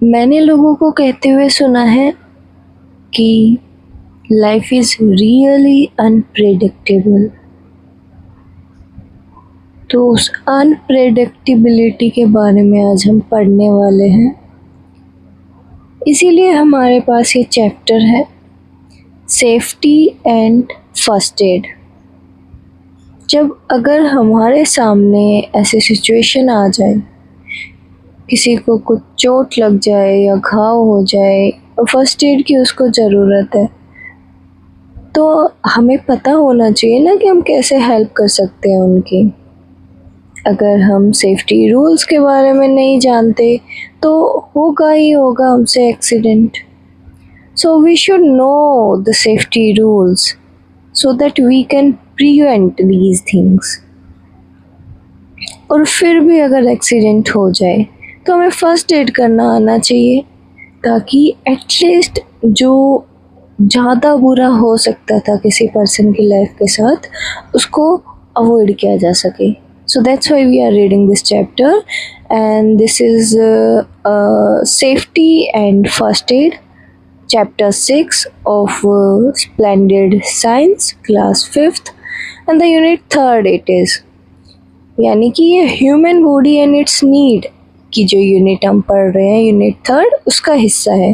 मैंने लोगों को कहते हुए सुना है कि लाइफ इज रियली अनप्रेडिक्टेबल। तो उस अनप्रेडिक्टेबिलिटी के बारे में आज हम पढ़ने वाले हैं। इसीलिए हमारे पास ये चैप्टर है, सेफ्टी एंड फर्स्ट एड। जब अगर हमारे सामने ऐसी सिचुएशन आ जाए, किसी को कुछ चोट लग जाए या घाव हो जाए और फर्स्ट एड की उसको ज़रूरत है, तो हमें पता होना चाहिए ना कि हम कैसे हेल्प कर सकते हैं उनकी। अगर हम सेफ्टी रूल्स के बारे में नहीं जानते तो होगा ही होगा हमसे accident. So we should know the safety rules so that we can prevent these things। और फिर भी अगर एक्सीडेंट हो जाए तो हमें फर्स्ट एड करना आना चाहिए, ताकि एटलीस्ट जो ज़्यादा बुरा हो सकता था किसी पर्सन की लाइफ के साथ, उसको अवॉइड किया जा सके। So that's why we are reading this chapter and this is safety and first aid, Chapter 6 of Splendid Science, Class 5th and the Unit 3rd it is। यानी कि ये human body and it's need की जो unit हम पढ़ रहे हैं, unit 3rd, उसका हिस्सा है।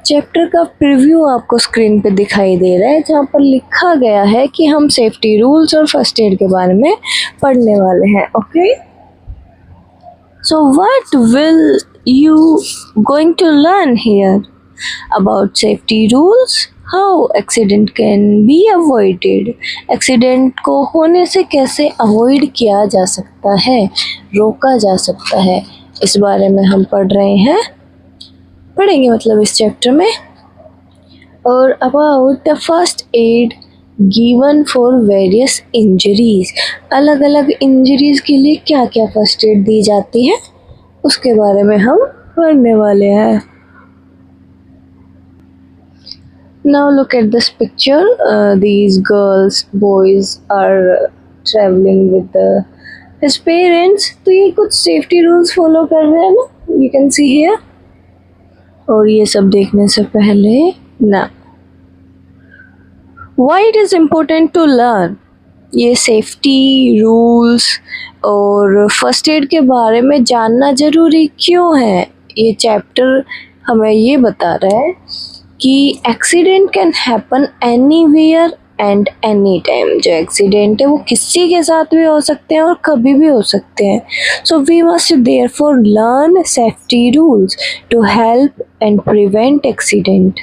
चैप्टर का प्रीव्यू आपको स्क्रीन पे दिखाई दे रहा है, जहाँ पर लिखा गया है कि हम सेफ्टी रूल्स और फर्स्ट एड के बारे में पढ़ने वाले हैं। Okay, so what will you going to learn here about safety rules, how accident can be avoided, accident को होने से कैसे अवॉइड किया जा सकता है, रोका जा सकता है, इस बारे में हम पढ़ेंगे मतलब इस चैप्टर में। और about the first add given for various injuries, अलग अलग इंजरीज के लिए क्या क्या फर्स्ट एड दी जाती है उसके बारे में हम पढ़ने वाले हैं। Now look at this picture. These boys are traveling with his parents. तो ये कुछ safety rules follow कर रहे हैं ना, you can see here। और ये सब देखने से पहले ना, why it is important to learn ये safety rules और first aid के बारे में जानना ज़रूरी क्यों है। ये चैप्टर हमें ये बता रहा है कि accident can happen anywhere and any time. जो एक्सीडेंट है वो किसी के साथ भी हो सकते हैं और कभी भी हो सकते हैं। So we must therefore learn safety rules to help and prevent accident.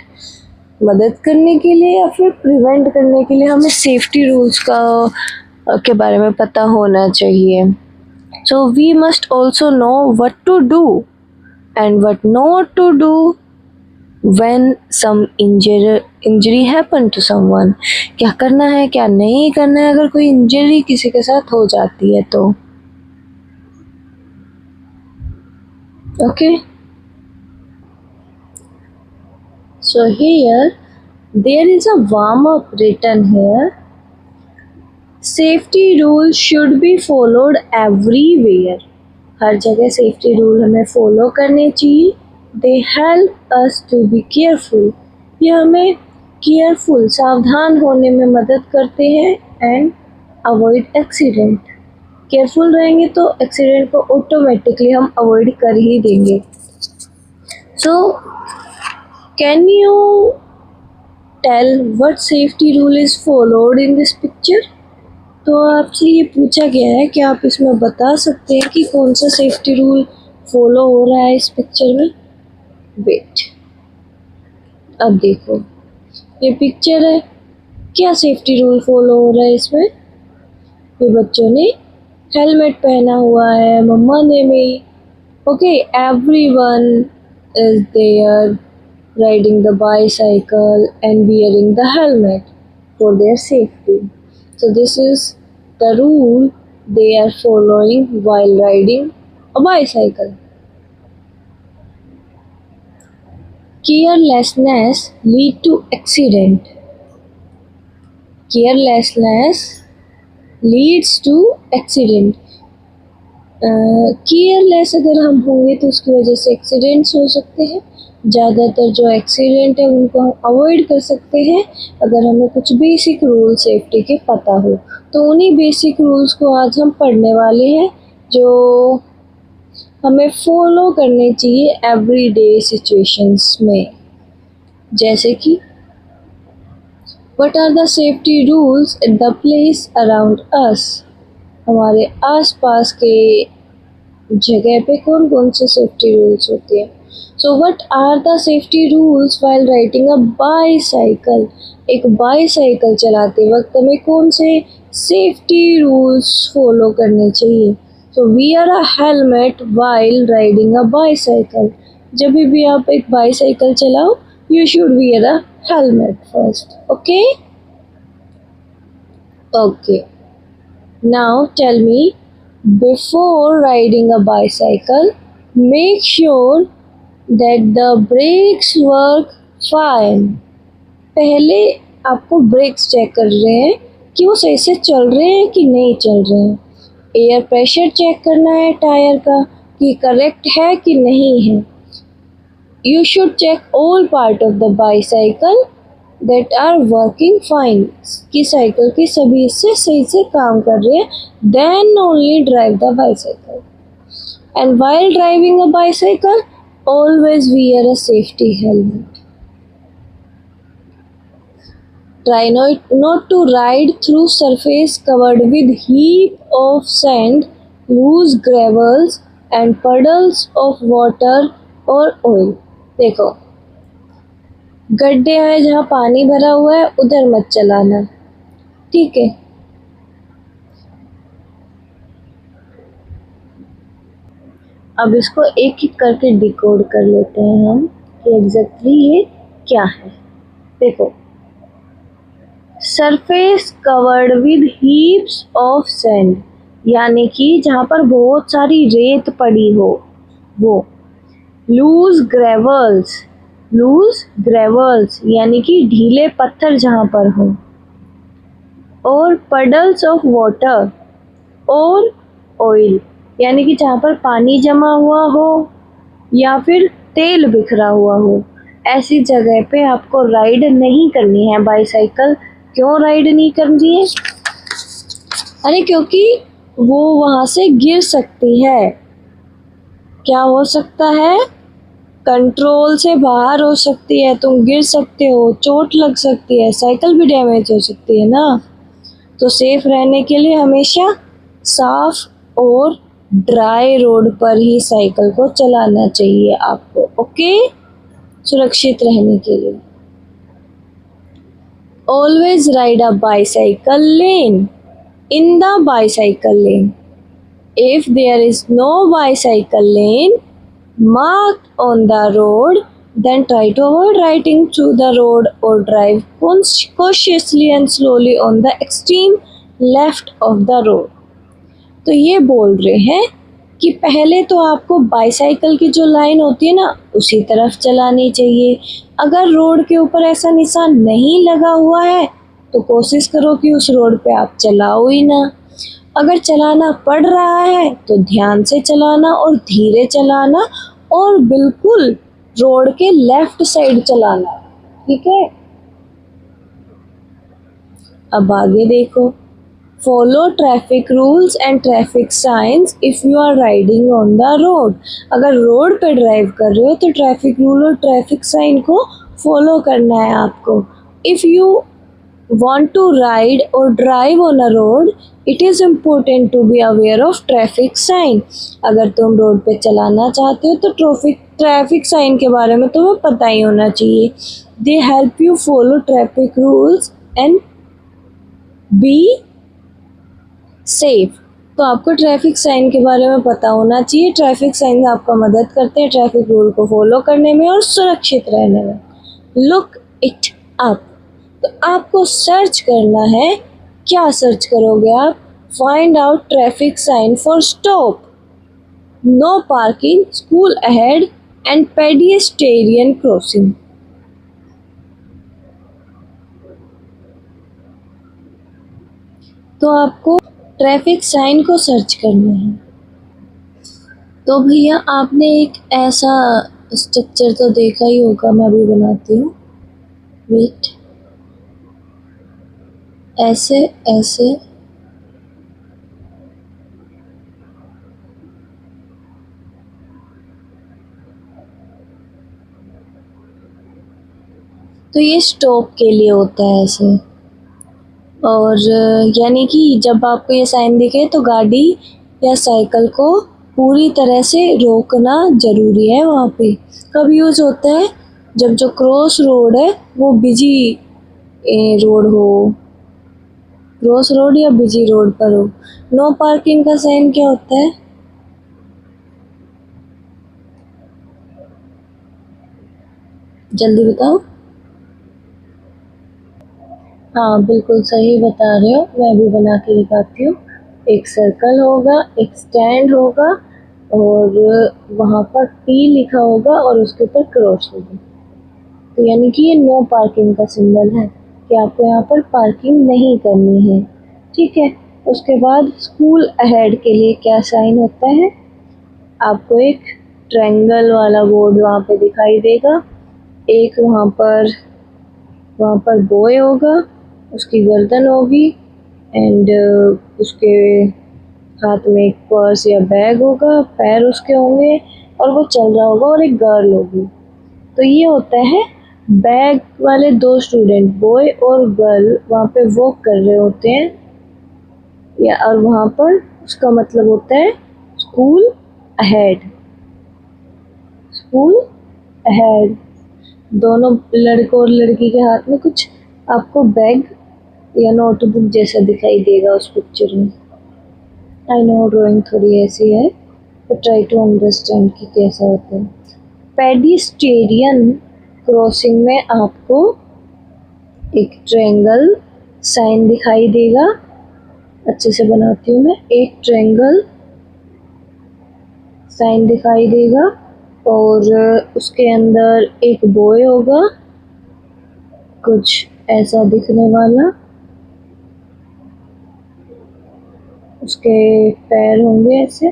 मदद करने के लिए या फिर प्रिवेंट करने के लिए हमें सेफ्टी रूल्स के बारे में पता होना चाहिए। So we must also know what to do and what not to do when some injury happen to someone। क्या करना है क्या नहीं करना है अगर कोई इंजरी किसी के साथ हो जाती है तो। Okay, so here there is a warm up written here। safety rules should be followed everywhere। हर जगह सेफ्टी रूल हमें फॉलो करने चाहिए। They help us to be careful। ये हमें केयरफुल, सावधान होने में मदद करते हैं एंड अवॉइड एक्सीडेंट। केयरफुल रहेंगे तो एक्सीडेंट को ऑटोमेटिकली हम अवॉइड कर ही देंगे। So can you tell what safety rule is followed in this picture. तो आपसे ये पूछा गया है कि आप इसमें बता सकते हैं कि कौन सा सेफ्टी रूल फॉलो हो रहा है इस पिक्चर में। वेट, अब देखो ये पिक्चर है, क्या सेफ्टी रूल फॉलो हो रहा है इसमें। ये बच्चों ने हेलमेट पहना हुआ है, मम्मा ने भी। Okay, everyone is there riding the bicycle and wearing the helmet for their safety। So this is the rule they are following while riding a bicycle। Carelessness lead to accident। Carelessness leads to accident। Careless अगर हम होंगे तो उसकी वजह से accidents हो सकते हैं। ज़्यादातर जो एक्सीडेंट है उनको हम अवॉइड कर सकते हैं अगर हमें कुछ बेसिक रूल सेफ्टी के पता हो। तो उन्हीं बेसिक रूल्स को आज हम पढ़ने वाले हैं जो हमें फॉलो करने चाहिए एवरीडे सिचुएशंस में। जैसे कि what are the safety rules in the place around us, हमारे आसपास के जगह पे कौन कौन से सेफ्टी रूल्स होते हैं। So what are the safety rules while riding a bicycle, एक बाईसाइकिल चलाते वक्त हमें कौन से सेफ्टी रूल्स फॉलो करने चाहिए। So wear a helmet while riding a bicycle, जब भी आप एक बाईसाइकिल चलाओ you should wear a helmet first. Okay okay, now tell me, before riding a bicycle, make sure that the brakes work fine. पहले आपको breaks check कर रहे हैं कि वो सही से चल रहे हैं कि नहीं चल रहे हैं। एयर प्रेशर चेक करना है टायर का कि करेक्ट है कि नहीं है। You should check all part of the bicycle that are working fine, कि साइकिल की सभी हिस्से सही से काम कर रहे हैं, then only drive the bicycle. And while driving a bicycle, always wear a safety helmet. Try not to ride through surface covered with heap of sand, loose gravels and puddles of water or oil. देखो, गड्ढे हैं जहाँ पानी भरा हुआ है उधर मत चलाना, ठीक है। अब इसको एक एक करके डिकोड कर लेते हैं हम कि एग्जैक्टली ये क्या है। देखो, surface covered with heaps of sand, यानी कि जहाँ पर बहुत सारी रेत पड़ी हो वो। लूज ग्रेवल्स, लूज ग्रेवल्स यानी कि ढीले पत्थर जहाँ पर हो। और पडल्स ऑफ वाटर और ऑयल, यानी कि जहाँ पर पानी जमा हुआ हो या फिर तेल बिखरा हुआ हो, ऐसी जगह पे आपको राइड नहीं करनी है बाईसाइकिल। क्यों राइड नहीं करनी है? अरे क्योंकि वो वहाँ से गिर सकती है। क्या हो सकता है? कंट्रोल से बाहर हो सकती है, तुम गिर सकते हो, चोट लग सकती है, साइकिल भी डैमेज हो सकती है ना। तो सेफ रहने के लिए हमेशा साफ और ड्राई रोड पर ही साइकिल को चलाना चाहिए आपको। ओके, सुरक्षित रहने के लिए। Always ride a bicycle lane, in the bicycle lane. If there is no bicycle lane marked on the road, then try to avoid riding through the road or drive cautiously and slowly on the extreme left of the road. तो ये बोल रहे हैं कि पहले तो आपको bicycle की जो लाइन होती है ना उसी तरफ चलानी चाहिए। अगर रोड के ऊपर ऐसा निशान नहीं लगा हुआ है तो कोशिश करो कि उस रोड पे आप चलाओ ही ना। अगर चलाना पड़ रहा है तो ध्यान से चलाना और धीरे चलाना और बिल्कुल रोड के लेफ्ट साइड चलाना, ठीक है। अब आगे देखो, follow traffic rules and traffic signs if you are riding on the road. अगर रोड पे ड्राइव कर रहे हो तो ट्रैफिक रूल और ट्रैफिक साइन को फॉलो करना है आपको। If you want to ride or drive on a road, it is important to be aware of traffic sign. अगर तुम रोड पे चलाना चाहते हो तो ट्रैफिक साइन के बारे में तुम्हें पता ही होना चाहिए। They help you follow traffic rules and be safe. तो आपको ट्रैफिक साइन के बारे में पता होना चाहिए। ट्रैफिक साइन आपका मदद करते हैं ट्रैफिक रूल को फॉलो करने में और सुरक्षित रहने में। लुक इट अप, तो आपको सर्च करना है। क्या सर्च करोगे आप? Find out traffic sign for stop, no parking, school ahead and pedestrian crossing. तो आपको ट्रैफिक साइन को सर्च करना है। तो भैया आपने एक ऐसा स्ट्रक्चर तो देखा ही होगा, मैं अभी बनाती हूँ। वेट, ऐसे ऐसे तो ये स्टॉप के लिए होता है ऐसे। और यानी कि जब आपको ये साइन दिखे तो गाड़ी या साइकिल को पूरी तरह से रोकना ज़रूरी है वहाँ पे। कब यूज़ होता है? जब जो क्रॉस रोड है वो बिजी रोड हो, क्रॉस रोड या बिजी रोड पर हो। नो पार्किंग का साइन क्या होता है? जल्दी बताओ। हाँ बिल्कुल सही बता रहे हो, मैं भी बना के दिखाती हूँ। एक सर्कल होगा, एक स्टैंड होगा और वहाँ पर टी लिखा होगा और उसके ऊपर क्रॉस होगा। तो यानी कि ये नो पार्किंग का सिंबल है कि आपको यहाँ पर पार्किंग नहीं करनी है। ठीक है। उसके बाद स्कूल अहेड के लिए क्या साइन होता है? आपको एक ट्रायंगल वाला बोर्ड वहाँ पे दिखाई देगा। एक वहाँ पर बॉय होगा, उसकी गर्दन होगी एंड उसके हाथ में एक पर्स या बैग होगा, पैर उसके होंगे और वो चल रहा होगा और एक गर्ल होगी। तो ये होता है बैग वाले दो स्टूडेंट, बॉय और गर्ल वहाँ पे वॉक कर रहे होते हैं या और वहाँ पर उसका मतलब होता है स्कूल अहेड। School ahead. दोनों लड़कों और लड़की के हाथ में कुछ आपको बैग या नोटबुक जैसा दिखाई देगा उस पिक्चर में। आई नो ड्राइंग थोड़ी ऐसी है, तो ट्राई टू अंडरस्टैंड कि कैसा होता है। पेडिस्टेरियन क्रॉसिंग में आपको एक ट्रायंगल साइन दिखाई देगा। अच्छे से बनाती हूँ मैं। एक ट्रायंगल साइन दिखाई देगा और उसके अंदर एक बॉय होगा, कुछ ऐसा दिखने वाला। उसके पैर होंगे ऐसे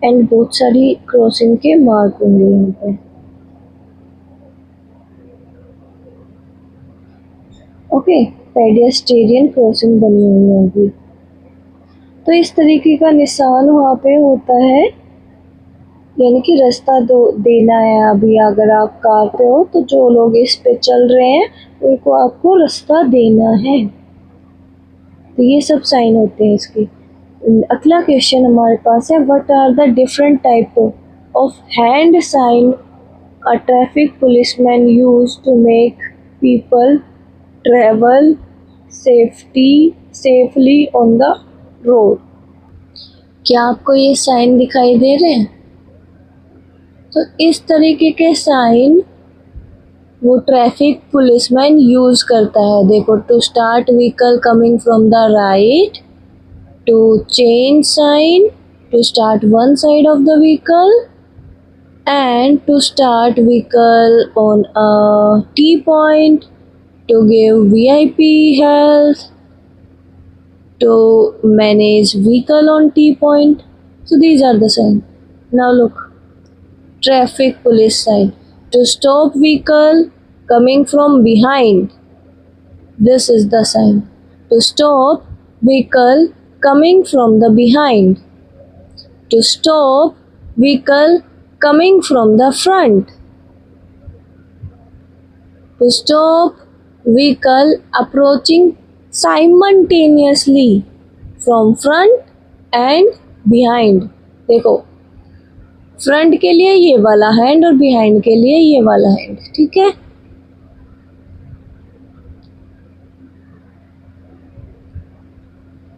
एंड बहुत सारी क्रॉसिंग के मार्क होंगे यहाँ पे। ओके, पेडिस्टेरियन क्रॉसिंग बनी हुई होगी। तो इस तरीके का निशान वहाँ पे होता है, यानी कि रास्ता देना है। अभी अगर आप कार पे हो तो जो लोग इस पे चल रहे हैं उनको आपको रास्ता देना है। तो ये सब साइन होते हैं इसके। अगला क्वेश्चन हमारे पास है, what are the different type of hand sign a traffic policeman use to make people travel safely on the road. क्या आपको ये साइन दिखाई दे रहे हैं? तो इस तरीके के साइन वो ट्रैफिक पुलिसमैन यूज करता है। देखो, to start vehicle coming from the right, to change sign, to start one side of the vehicle and to start vehicle on a T point, to give VIP health, to manage vehicle on T point. So these are the signs. Now look, traffic police sign, to stop vehicle coming from behind. This is the sign, to stop vehicle coming from the behind, to stop vehicle coming from the front, to stop vehicle approaching simultaneously from front and behind. देखो, front के लिए ये वाला hand और behind के लिए ये वाला हैंड। ठीक है।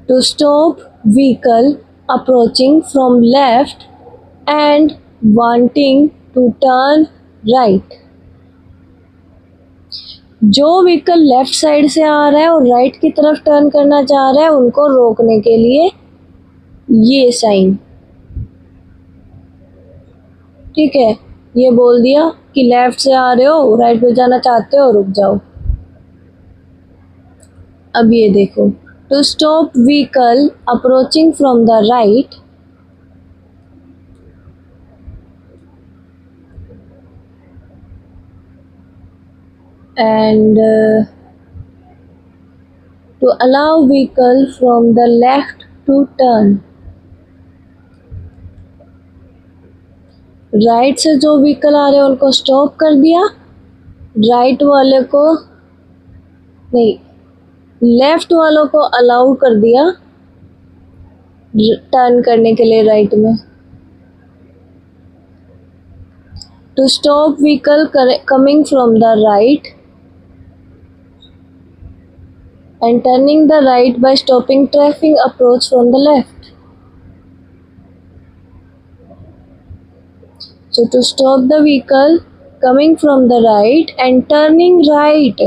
To stop vehicle approaching from left and wanting to turn right. जो व्हीकल लेफ्ट साइड से आ रहा है और राइट की तरफ टर्न करना चाह रहा है उनको रोकने के लिए ये साइन। ठीक है, ये बोल दिया कि लेफ्ट से आ रहे हो, राइट पे जाना चाहते हो, रुक जाओ। अब ये देखो, to stop vehicle approaching from the right, and to allow vehicle from the left to turn. Right से जो व्हीकल आ रहे हैं उनको स्टॉप कर दिया, राइट वाले को नहीं, लेफ्ट वालों को अलाउ कर दिया टर्न करने के लिए राइट में. To stop vehicle coming from the right and turning the right by stopping traffic approach from the left. So to stop the vehicle coming from the right and turning right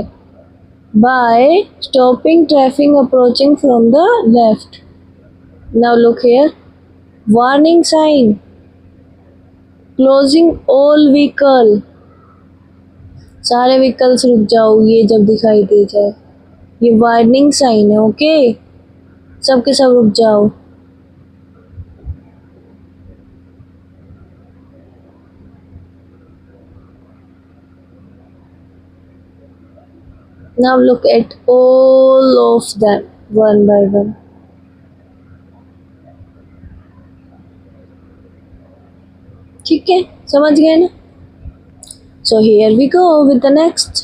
by stopping traffic approaching from the left. Now look here, warning sign, closing all vehicle. सारे vehicles रुक जाओ ये जब दिखाई दे जाए, ये warning sign है. Okay, सब के सब रुक जाओ. Now look at all of them one by one. ठीक है, समझ गए ना? So here we go with the next.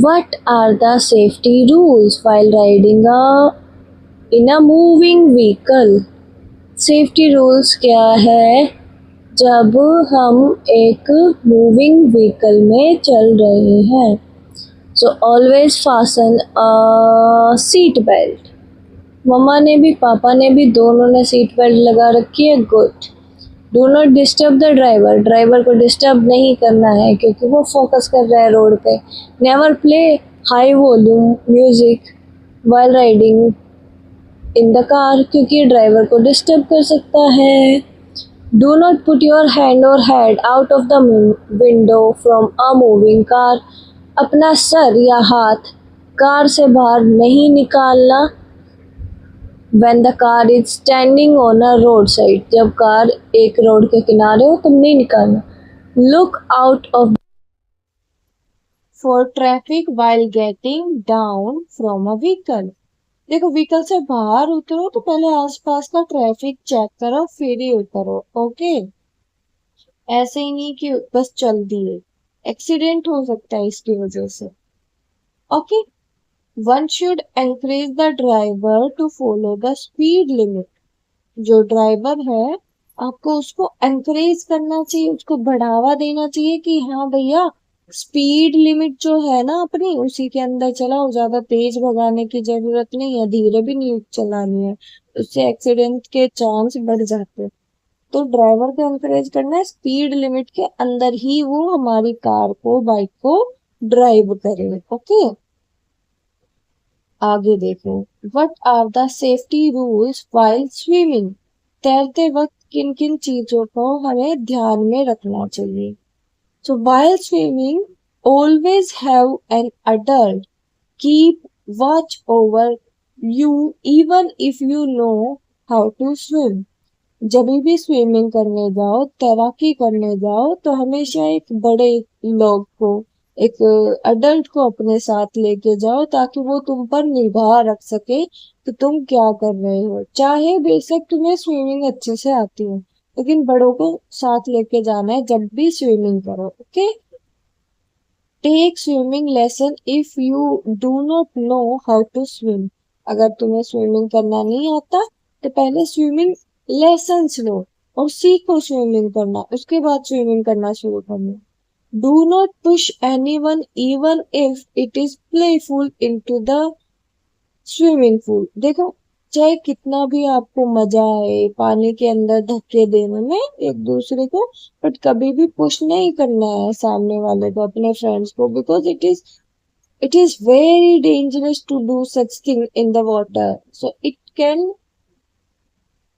What are the safety rules while riding in a moving vehicle? Safety rules क्या है जब हम एक moving vehicle में चल रहे हैं? So always fasten a seat belt. मम्मा ने भी पापा ने भी दोनों ने सीट बेल्ट लगा रखी है. Good. Do not disturb the driver. Driver को डिस्टर्ब नहीं करना है क्योंकि वो फोकस कर रहा है रोड पे. Never play high volume music while riding in the car क्योंकि ड्राइवर को डिस्टर्ब कर सकता है. Do not put your hand और head out of the window from a moving car. अपना सर या हाथ कार से बाहर नहीं निकालना. When the car is standing on a roadside, जब कार एक रोड के किनारे हो तुम नहीं निकालना. Look out of for traffic while getting down from a vehicle. देखो व्हीकल से बाहर उतरो तो पहले आसपास का ट्रैफिक चेक करो फिर ही उतरो. ओके, ऐसे ही नहीं कि बस चल दिए, एक्सीडेंट हो सकता है इसकी वजह से. Okay, one should encourage the driver to follow the speed limit. जो ड्राइवर है आपको उसको encourage करना चाहिए, उसको बढ़ावा देना चाहिए कि हाँ भैया स्पीड लिमिट जो है ना अपनी उसी के अंदर चलाओ. ज्यादा तेज भगाने की जरूरत नहीं है, धीरे भी नहीं चलानी है, उससे एक्सीडेंट के चांस बढ़ जाते हैं. तो ड्राइवर को एनकरेज करना है स्पीड लिमिट के अंदर ही वो हमारी कार को बाइक को ड्राइव करे. ओके, आगे देखो. What are the safety rules while swimming? तैरते वक्त किन किन चीजों को हमें ध्यान में रखना चाहिए? So while swimming, always have an adult keep watch over you even if you know how to swim. जब भी स्विमिंग करने जाओ, तैराकी करने जाओ तो हमेशा एक बड़े लोग को, एक अडल्ट को अपने साथ लेके जाओ ताकि वो तुम पर निगाह रख सके कि तुम क्या कर रहे हो. चाहे बेशक तुम्हें स्विमिंग अच्छे से आती हो लेकिन बड़ों को साथ लेके जाना है जब भी स्विमिंग करो. Okay, take swimming lesson if you do not know how to swim. अगर तुम्हें स्विमिंग करना नहीं आता तो पहले स्विमिंग लेसन्स लो और सीखो स्विमिंग करना, उसके बाद स्विमिंग करना शुरू करना. Do not push anyone even if it is playful into the swimming pool. देखो चाहे कितना भी आपको मजा आए पानी के अंदर धक्के देने में एक दूसरे को, बट कभी भी पुश नहीं करना है सामने वाले को, अपने फ्रेंड्स को, because it is very dangerous to do such thing in the water. So it can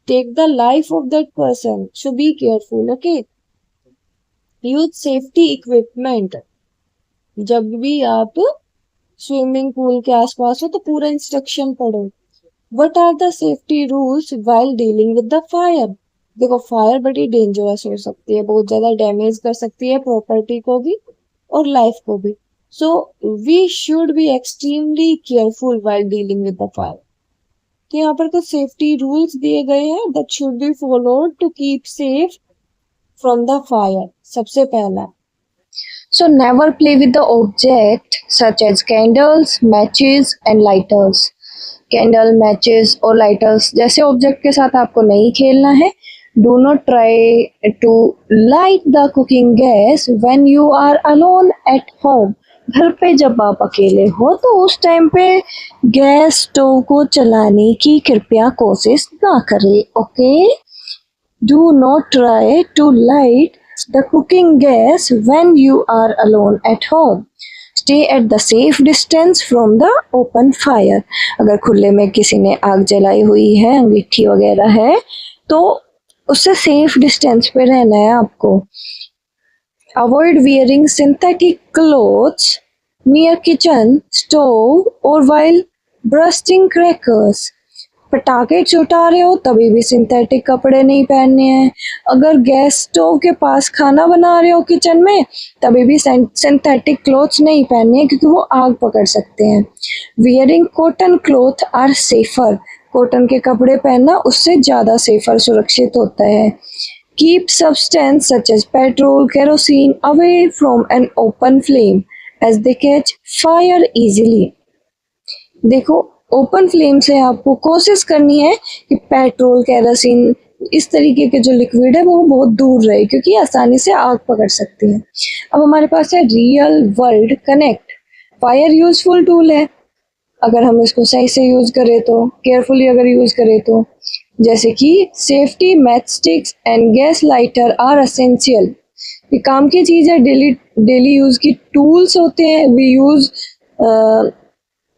take the life of that person. So be careful. Okay. Use safety equipment. जब भी आप स्विमिंग पूल के आसपास हो तो पूरा instruction पढ़ो. What are the safety rules while dealing with the fire. देखो फायर बड़ी डेंजरस हो सकती है, बहुत ज्यादा डैमेज कर सकती है प्रॉपर्टी को भी और लाइफ को भी. So we should be extremely careful while dealing with the fire. तो यहाँ पर कुछ सेफ्टी रूल्स दिए गए हैं that should be followed to keep safe from the fire. सबसे पहला, so never play with the object such as candles, matches and lighters. Candle, matches और लाइटर्स जैसे ऑब्जेक्ट के साथ आपको नहीं खेलना है. Do not try to light the cooking gas when you are alone at home. घर पे जब आप अकेले हो तो उस टाइम पे गैस स्टोव को चलाने की कृपया कोशिश ना करें. Okay, do not try to light the cooking gas when you are alone at home. Stay at the safe distance from the open fire. अगर खुले में किसी ने आग जलाई हुई है, अंगीठी वगैरह है, तो उससे सेफ डिस्टेंस पे रहना है आपको. Avoid wearing synthetic clothes near kitchen stove और वाइल ब्रस्टिंग क्रैकर्स. पटाखे छुटा रहे हो तभी भी सिंथेटिक कपड़े नहीं पहनने हैं. अगर गैस स्टोव के पास खाना बना रहे हो किचन में तभी भी सिंथेटिक क्लोथ्स नहीं पहनने हैं क्योंकि वो आग पकड़ सकते हैं. Wearing cotton cloth are safer. Cotton के कपड़े पहनना उससे ज़्यादा सेफर, सुरक्षित होता है. Keep substance such as petrol, kerosene away from an open flame as they catch fire easily. देखो, ओपन फ्लेम से आपको कोशिश करनी है कि पेट्रोल, केरोसिन इस तरीके के जो लिक्विड है वो बहुत दूर रहे क्योंकि आसानी से आग पकड़ सकती है. अब हमारे पास है real world connect. Fire useful tool है अगर हम इसको सही से यूज करें तो, केयरफुली अगर यूज करें तो. जैसे कि safety match sticks and gas lighter are essential. ये काम की चीज़ है, डेली यूज की टूल्स होते हैं. वी यूज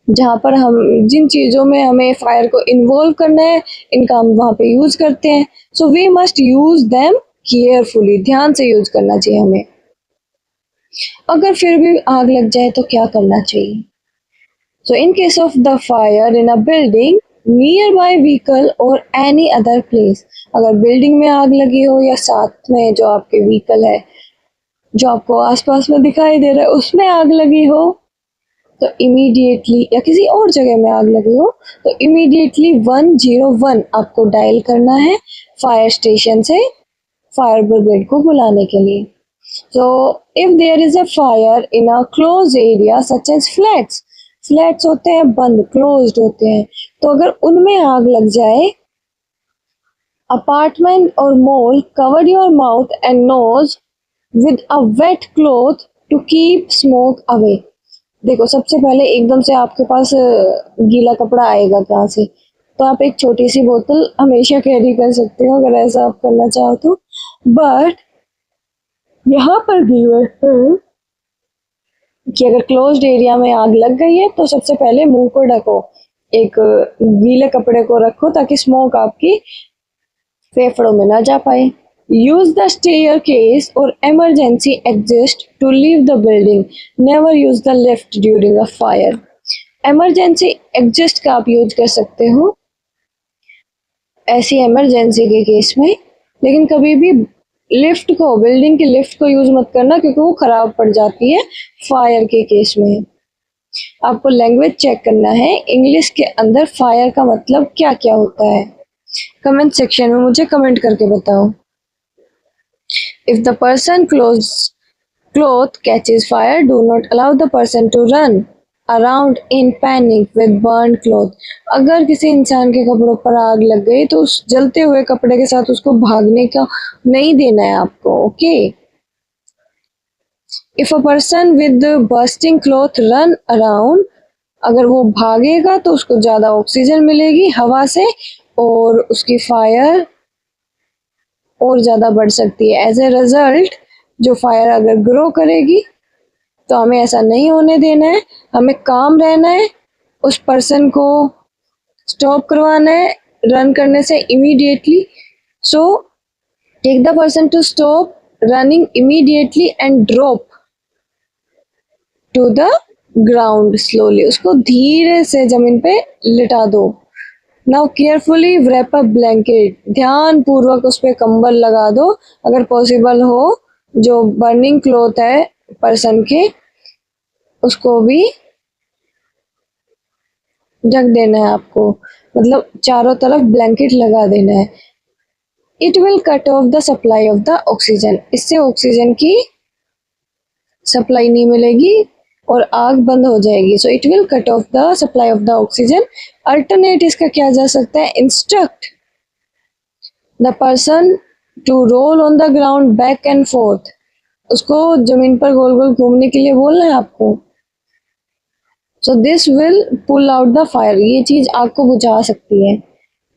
जहाँ पर हम जिन चीज़ों में हमें फायर को इन्वॉल्व करना है इनका हम वहाँ पे यूज करते हैं. So we must use them carefully. ध्यान से यूज करना चाहिए हमें. अगर फिर भी आग लग जाए तो क्या करना चाहिए? So in case of the fire in a building, near by vehicle और एनी अदर प्लेस. अगर बिल्डिंग में आग लगी हो या साथ में जो आपके व्हीकल है जो आपको आसपास में दिखाई दे रहा है उसमें आग लगी हो तो इमीडिएटली, या किसी और जगह में आग लगी हो तो इमीडिएटली 101 आपको डायल करना है फायर स्टेशन से फायर ब्रिगेड को बुलाने के लिए. So if there is a fire in a close area such as flats. Flats होते हैं बंद, क्लोज्ड होते हैं, तो अगर उनमें आग लग जाए, अपार्टमेंट और mall, cover your mouth and nose with a wet cloth to keep smoke away. देखो, सबसे पहले एकदम से आपके पास गीला कपड़ा आएगा कहाँ से, तो आप एक छोटी सी बोतल हमेशा कैरी कर सकते हो अगर ऐसा आप करना चाहो तो. बट यहाँ पर गिवन है कि अगर क्लोज्ड एरिया में आग लग गई है तो सबसे पहले मुंह को ढको, एक गीले कपड़े को रखो ताकि स्मोक आपकी फेफड़ों में ना जा पाए. यूज द स्टेयरकेस और emergency exit to leave the building. Never use the lift during a fire. Emergency exit का आप यूज कर सकते हो ऐसी इमरजेंसी के केस में, लेकिन कभी भी लिफ्ट को, बिल्डिंग की लिफ्ट को यूज मत करना क्योंकि वो खराब पड़ जाती है फायर के केस में. आपको लैंग्वेज चेक करना है, इंग्लिश के अंदर फायर का मतलब क्या क्या होता है. कमेंट सेक्शन में मुझे कमेंट करके बताओ. If the person cloth catches fire, do not allow the person to run around in panic with burned cloth. अगर किसी इंसान के कपड़ों पर आग लग गई तो उस जलते हुए कपड़े के साथ उसको भागने का नहीं देना है आपको. Okay. If a person with the bursting cloth run around, अगर वो भागेगा तो उसको ज़्यादा ऑक्सीजन मिलेगी हवा से और उसकी फायर और ज़्यादा बढ़ सकती है. एज ए रिजल्ट जो फायर अगर ग्रो करेगी तो हमें ऐसा नहीं होने देना है. हमें काम रहना है, उस पर्सन को स्टॉप करवाना है रन करने से immediately. So take the person to stop running immediately and drop to the ground slowly. उसको धीरे से जमीन पे लिटा दो. Now carefully wrap a blanket. ध्यान पूर्वक उस पर कंबल लगा दो अगर पॉसिबल हो. जो बर्निंग क्लॉथ है पर्सन के उसको भी ढक देना है आपको, मतलब चारों तरफ ब्लैंकेट लगा देना है। It will cut off the supply of the oxygen, इससे ऑक्सीजन की सप्लाई नहीं मिलेगी और आग बंद हो जाएगी। So it will cut off the supply of the oxygen. Alternate इसका क्या जा सकता है, instruct the person to roll on the ground back and forth, उसको जमीन पर गोल गोल घूमने के लिए बोलना है आपको। So this will pull out the fire, ये चीज आग को बुझा सकती है।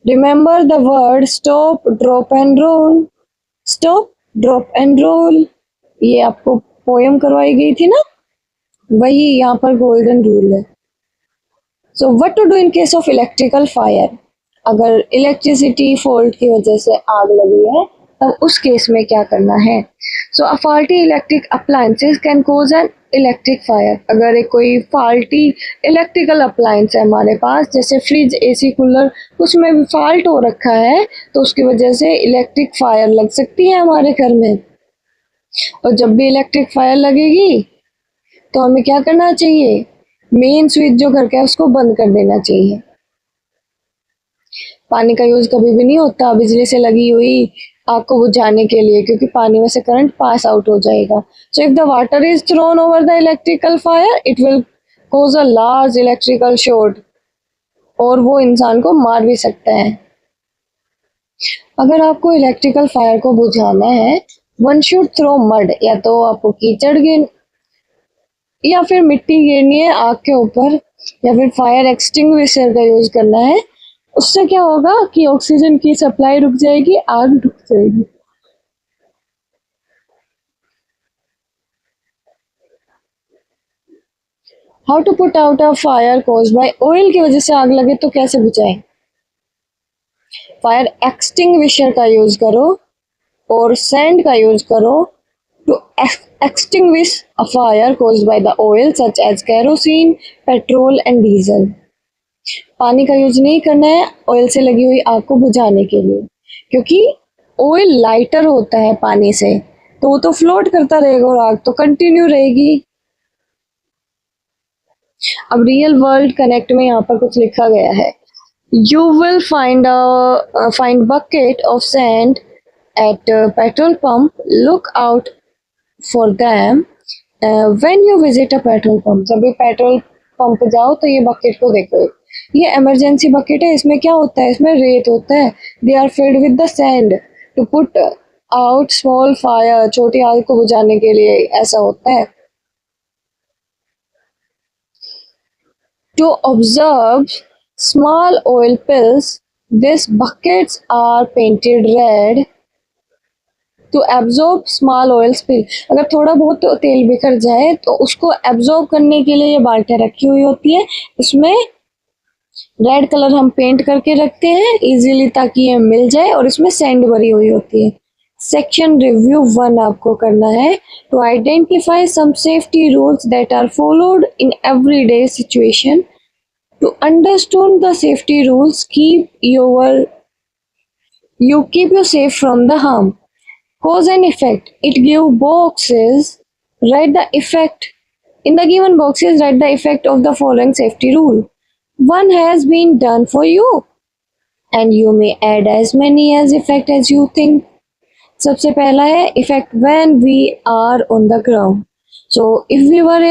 Remember the word stop drop and roll, stop drop and roll, ये आपको पोयम करवाई गई थी ना, वही यहाँ पर गोल्डन रूल है। So what to do in case of electrical fire, अगर इलेक्ट्रिसिटी फॉल्ट की वजह से आग लगी है तब उस केस में क्या करना है। So a faulty electric appliances can cause an electric fire, अगर एक कोई फॉल्टी इलेक्ट्रिकल अप्लायंस है हमारे पास, जैसे फ्रिज, एसी, कूलर, कुछ में भी फॉल्ट हो रखा है तो उसकी वजह से इलेक्ट्रिक फायर लग सकती है हमारे घर में। और जब भी इलेक्ट्रिक फायर लगेगी तो हमें क्या करना चाहिए, मेन स्विच जो घर का है उसको बंद कर देना चाहिए। पानी का यूज कभी भी नहीं होता बिजली से लगी हुई आग को बुझाने के लिए, क्योंकि पानी में से करंट पास आउट हो जाएगा। So if the water is throne over the electrical fire it will cause a large electrical short, और वो इंसान को मार भी सकता है। अगर आपको इलेक्ट्रिकल फायर को बुझाना है, वन शुड थ्रो मड, या तो आपको कीचड़ गिर या फिर मिट्टी गिरनी है आग के ऊपर, या फिर फायर एक्सटिंग्विशर का यूज करना है। उससे क्या होगा कि ऑक्सीजन की सप्लाई रुक जाएगी, आग रुक जाएगी। How to put out a fire caused by oil की वजह से आग लगे तो कैसे बुझाएं, फायर एक्सटिंग्विशर का यूज करो और सैंड का यूज करो to extinguish a fire caused by the oil such as kerosene, petrol and diesel। पानी का यूज नहीं करना है ऑयल से लगी हुई आग को बुझाने के लिए, क्योंकि ऑयल लाइटर होता है पानी से, तो वो तो फ्लोट करता रहेगा और आग तो कंटिन्यू रहेगी। अब रियल वर्ल्ड कनेक्ट में यहाँ पर कुछ लिखा गया है, you will find bucket of sand at petrol pump, look out for them when you visit a petrol pump. जब भी पेट्रोल पंप जाओ तो ये बकेट को देखो, ये इमरजेंसी बकेट है, इसमें क्या होता है, इसमें रेत होता है, they are filled with the sand to put out small fire, छोटी आग को बुझाने के लिए ऐसा होता है। To observe small oil pills, these buckets are painted red to absorb small oil spill। अगर थोड़ा बहुत तो तेल बिखर जाए तो उसको एब्जॉर्ब करने के लिए ये बाल्टियाँ रखी हुई होती है, इसमें रेड कलर हम पेंट करके रखते हैं इजीली ताकि ये मिल जाए, और इसमें सैंड भरी हुई होती है। सेक्शन रिव्यू 1 आपको करना है, to identify some safety rules that are followed in everyday situation. To understand the safety rules, you keep you safe from the harm. Cause and effect. It give boxes. Write the effect. In the given boxes, write the effect of the following safety rule. One has been done for you, and you may add as many as effect as you think. सबसे पहला है effect when we are on the ground. So if we wear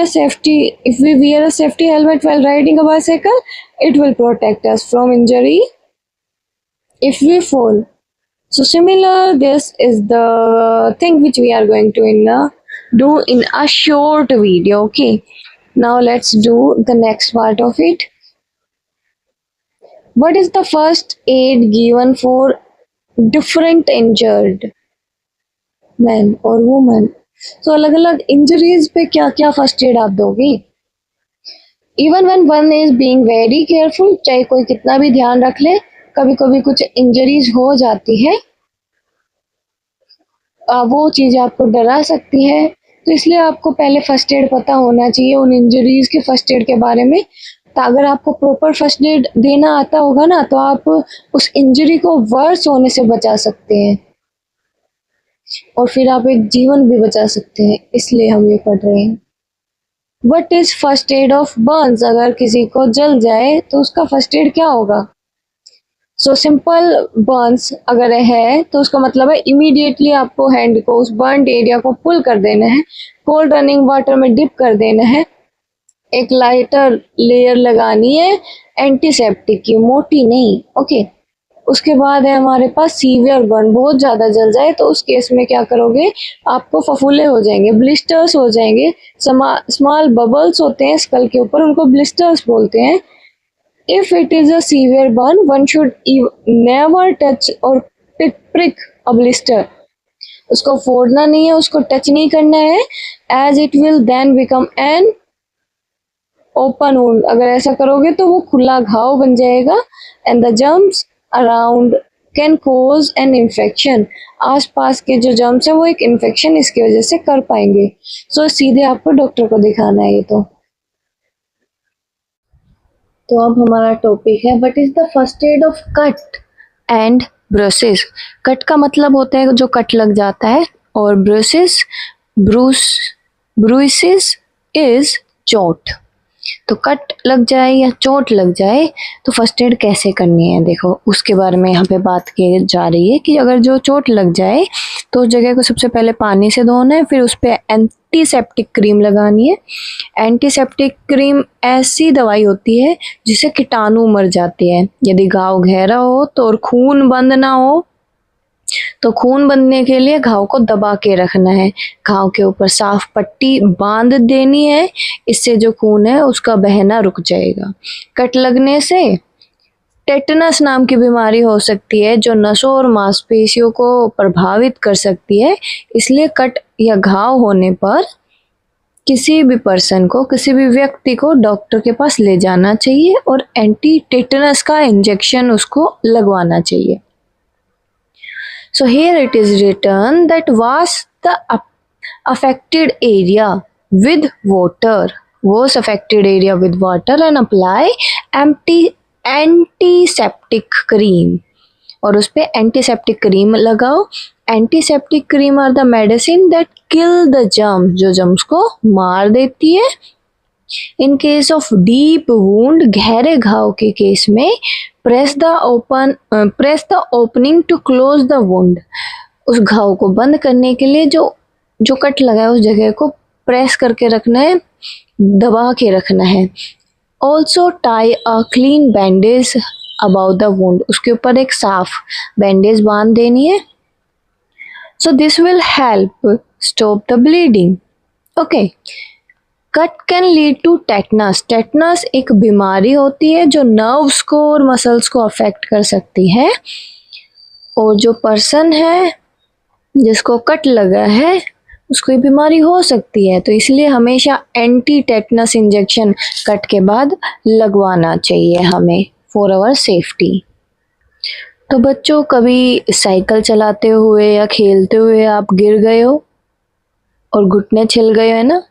a safety helmet while riding a bicycle, it will protect us from injury if we fall. So similar, this is the thing which we are going to do in a short video. Okay, now let's do the next part of it. What is the first aid given for different injured men or women? तो अलग अलग injuries पे क्या क्या first aid आप दोगे। Even when one is being very careful, चाहे कोई कितना भी ध्यान रख ले, कभी कभी कुछ इंजरीज हो जाती है, वो चीज़ आपको डरा सकती है, तो इसलिए आपको पहले फर्स्ट एड पता होना चाहिए उन इंजरीज के फर्स्ट एड के बारे में। तो अगर आपको प्रॉपर फर्स्ट एड देना आता होगा ना, तो आप उस इंजरी को वर्स होने से बचा सकते हैं और फिर आप एक जीवन भी बचा सकते हैं, इसलिए हम ये पढ़ रहे हैं। What is first aid of Burns? अगर किसी को जल जाए तो उसका फर्स्ट एड क्या होगा? सो सिंपल बर्न्स अगर है तो उसका मतलब है इमीडिएटली आपको हैंड को उस बर्न एरिया को पुल कर देना है, कोल्ड रनिंग वाटर में डिप कर देना है, एक लाइटर लेयर लगानी है एंटीसेप्टिक की, मोटी नहीं, ओके। उसके बाद है हमारे पास सीवियर बर्न, बहुत ज्यादा जल जाए तो उस केस में क्या करोगे, आपको फफूले हो जाएंगे, ब्लिस्टर्स हो जाएंगे, स्मॉल बबल्स होते हैं स्कल के ऊपर, उनको ब्लिस्टर्स बोलते हैं। If it is a severe burn, one should never touch or prick a blister. उसको फोड़ना नहीं है, उसको टच नहीं करना है, as it will then become an open wound. अगर ऐसा करोगे तो वो खुला घाव बन जाएगा, and the germs around can cause an infection. आसपास के जो जर्म्स है वो एक इन्फेक्शन इसकी वजह से कर पाएंगे। सो सीधे आपको डॉक्टर को दिखाना है ये तो अब हमारा टॉपिक है what is the first add of cut and bruises. Cut का मतलब होता है जो कट लग जाता है, और ब्रूसेस इज चोट। तो कट लग जाए या चोट लग जाए तो फर्स्ट एड कैसे करनी है, देखो उसके बारे में यहाँ पे बात की जा रही है कि अगर जो चोट लग जाए तो उस जगह को सबसे पहले पानी से धोना है, फिर उस पर एंटीसेप्टिक क्रीम लगानी है। एंटीसेप्टिक क्रीम ऐसी दवाई होती है जिससे कीटाणु मर जाते हैं। यदि घाव गहरा हो तो और खून बंद ना हो तो खून बंदने के लिए घाव को दबा के रखना है, घाव के ऊपर साफ पट्टी बांध देनी है, इससे जो खून है उसका बहना रुक जाएगा। कट लगने से टेटनस नाम की बीमारी हो सकती है जो नसों और मांसपेशियों को प्रभावित कर सकती है, इसलिए कट या घाव होने पर किसी भी पर्सन को, किसी भी व्यक्ति को डॉक्टर के पास ले जाना चाहिए और एंटी टेटनस का इंजेक्शन उसको लगवाना चाहिए। So here it is written that wash the affected area with water, wash affected area with water and apply antiseptic cream, और उस पे एंटीसेप्टिक क्रीम लगाओ। Antiseptic cream are the medicine that kill the germ, जो germs को मार देती है। In case of deep wound, गहरे घाव के केस में press the opening to close the wound, उस घाव को बंद करने के लिए जो जो कट लगा है उस जगह को प्रेस करके रखना है, दबा के रखना है। Also tie a clean bandage about the wound, उसके ऊपर एक साफ बैंडेज बांध देनी है। So this will help stop the bleeding. Okay, cut can lead to tetanus. Tetanus एक बीमारी होती है जो नर्व्स को और मसल्स को अफेक्ट कर सकती है, और जो पर्सन है जिसको कट लगा है उसको ये बीमारी हो सकती है, तो इसलिए हमेशा एंटी टेटनस इंजेक्शन कट के बाद लगवाना चाहिए हमें फॉर आवर सेफ्टी। तो बच्चों, कभी साइकिल चलाते हुए या खेलते हुए आप गिर गए हो और घुटने छिल गए है ना,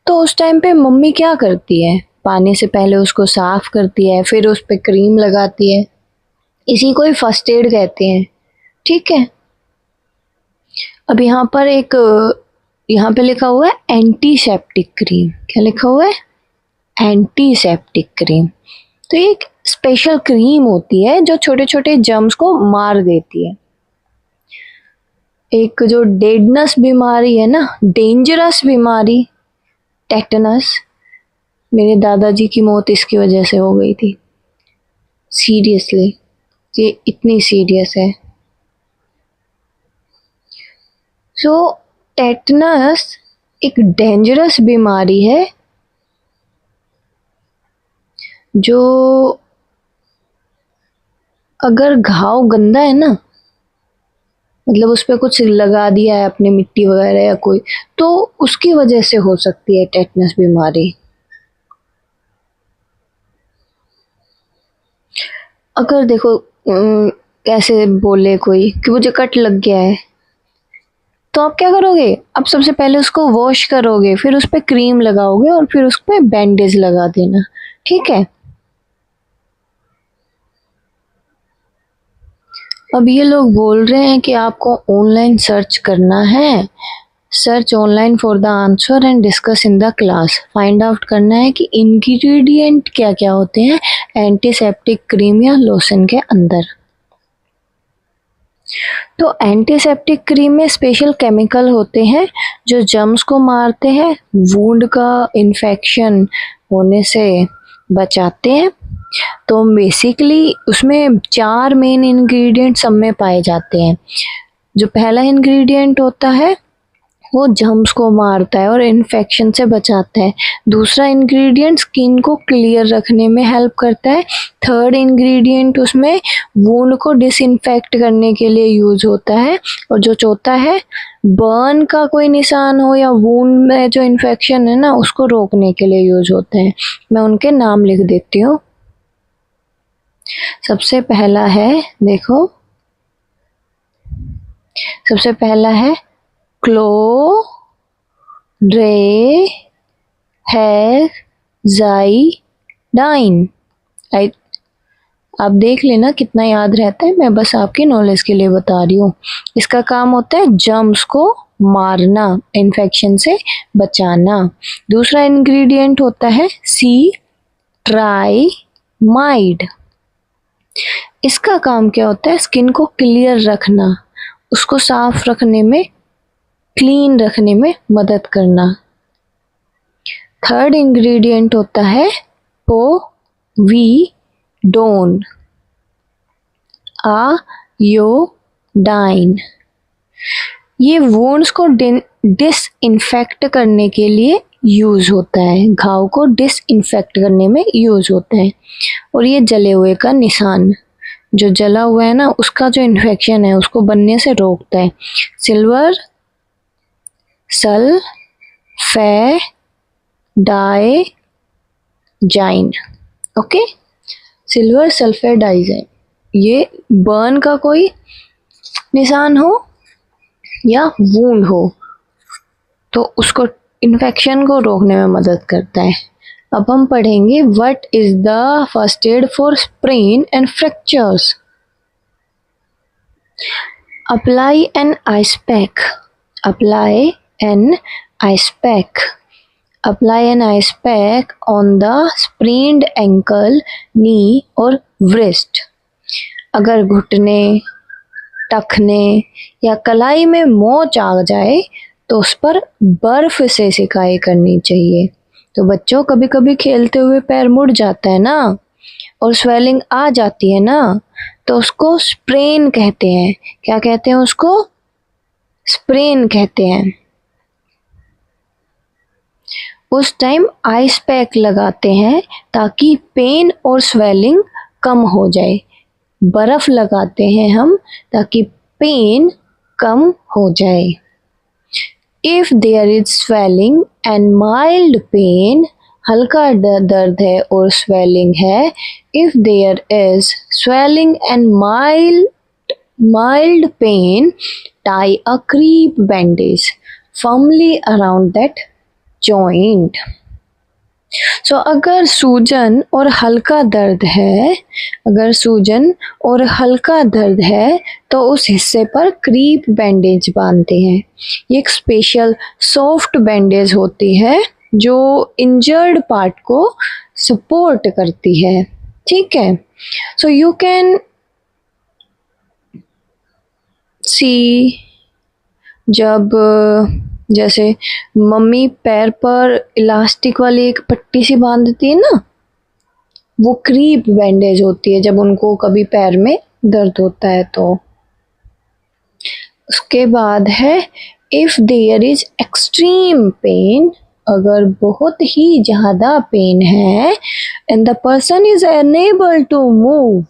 तो उस टाइम पे मम्मी क्या करती है, पानी से पहले उसको साफ करती है, फिर उस पे क्रीम लगाती है, इसी को ही फर्स्ट एड कहते हैं। ठीक है, अब यहाँ पे लिखा हुआ है एंटीसेप्टिक क्रीम। क्या लिखा हुआ है? Antiseptic cream. तो ये एक स्पेशल क्रीम होती है जो छोटे छोटे जर्म्स को मार देती है। एक जो डेडनस बीमारी है ना, डेंजरस बीमारी टेटनस, मेरे दादाजी की मौत इसकी वजह से हो गई थी। सीरियसली, ये इतनी सीरियस है। सो टेटनस एक डेंजरस बीमारी है जो, अगर घाव गंदा है ना, मतलब उस पर कुछ लगा दिया है अपने मिट्टी वगैरह या कोई, तो उसकी वजह से हो सकती है टेटनस बीमारी। अगर देखो कैसे बोले कोई कि मुझे कट लग गया है, तो आप क्या करोगे? अब सबसे पहले उसको वॉश करोगे, फिर उस पर क्रीम लगाओगे और फिर उस पर बैंडेज लगा देना। ठीक है, अब ये लोग बोल रहे हैं कि आपको ऑनलाइन सर्च करना है search online for the answer and discuss in the class. Find out करना है कि इंग्रेडिएंट क्या क्या होते हैं एंटीसेप्टिक क्रीम या लोशन के अंदर। तो एंटीसेप्टिक क्रीम में स्पेशल केमिकल होते हैं जो जर्म्स को मारते हैं, वुंड का इन्फेक्शन होने से बचाते हैं। तो बेसिकली उसमें 4 मेन इंग्रेडिएंट सब में पाए जाते हैं। जो पहला इंग्रेडिएंट होता है वो जर्म्स को मारता है और इन्फेक्शन से बचाता है। दूसरा इंग्रेडिएंट स्किन को क्लियर रखने में हेल्प करता है। थर्ड इंग्रेडिएंट उसमें वुंड को डिसइंफेक्ट करने के लिए यूज होता है। और जो चौथा है बर्न का कोई निशान हो या वुंड में जो इन्फेक्शन है ना उसको रोकने के लिए यूज होते हैं। मैं उनके नाम लिख देती हूँ। सबसे पहला है, देखो, सबसे पहला है क्लोरहेक्साइडाइन। आप देख लेना कितना याद रहता है, मैं बस आपकी नॉलेज के लिए बता रही हूँ। इसका काम होता है जर्म्स को मारना, इन्फेक्शन से बचाना। दूसरा इंग्रेडिएंट होता है सीट्राइमाइड। इसका काम क्या होता है, स्किन को क्लियर रखना, उसको साफ रखने में, क्लीन रखने में मदद करना। थर्ड इंग्रेडिएंट होता है पोवीडोन, आयोडाइन। ये वुंड्स को डिसइंफेक्ट करने के लिए यूज होता है, घाव को डिसइंफेक्ट करने में यूज होता है। और ये जले हुए का निशान, जो जला हुआ है ना उसका जो इन्फेक्शन है उसको बनने से रोकता है। Silver sulfadiazine, okay, silver sulfadiazine. ये बर्न का कोई निशान हो या वुंड हो तो उसको इन्फेक्शन को रोकने में मदद करता है। अब हम पढ़ेंगे what is the first aid for sprain and fractures. Apply an ice pack, apply N ice pack. Apply an ice pack on the sprained ankle, knee और wrist. अगर घुटने, टखने या कलाई में मोच आ जाए तो उस पर बर्फ से सिकाई करनी चाहिए। तो बच्चों कभी कभी खेलते हुए पैर मुड़ जाता है ना और स्वेलिंग आ जाती है ना, तो उसको स्प्रेन कहते हैं। क्या कहते हैं उसको? स्प्रेन कहते हैं। उस टाइम आइस पैक लगाते हैं ताकि पेन और स्वेलिंग कम हो जाए। बर्फ लगाते हैं हम ताकि पेन कम हो जाए। If there is swelling and mild pain, हल्का दर्द है और स्वेलिंग है। If there is swelling and mild pain, tie a crepe bandage firmly around that joint. So अगर सूजन और हल्का दर्द है, अगर सूजन और हल्का दर्द है तो उस हिस्से पर क्रीप बैंडेज बांधते हैं। ये एक स्पेशल सॉफ्ट बैंडेज होती है जो इंजर्ड पार्ट को सपोर्ट करती है। ठीक है, सो यू कैन सी, जब जैसे मम्मी पैर पर इलास्टिक वाली एक पट्टी सी बांधती है ना, वो क्रीप बैंडेज होती है जब उनको कभी पैर में दर्द होता है तो। उसके बाद है if there is extreme pain, अगर बहुत ही ज्यादा पेन है and the person is unable to move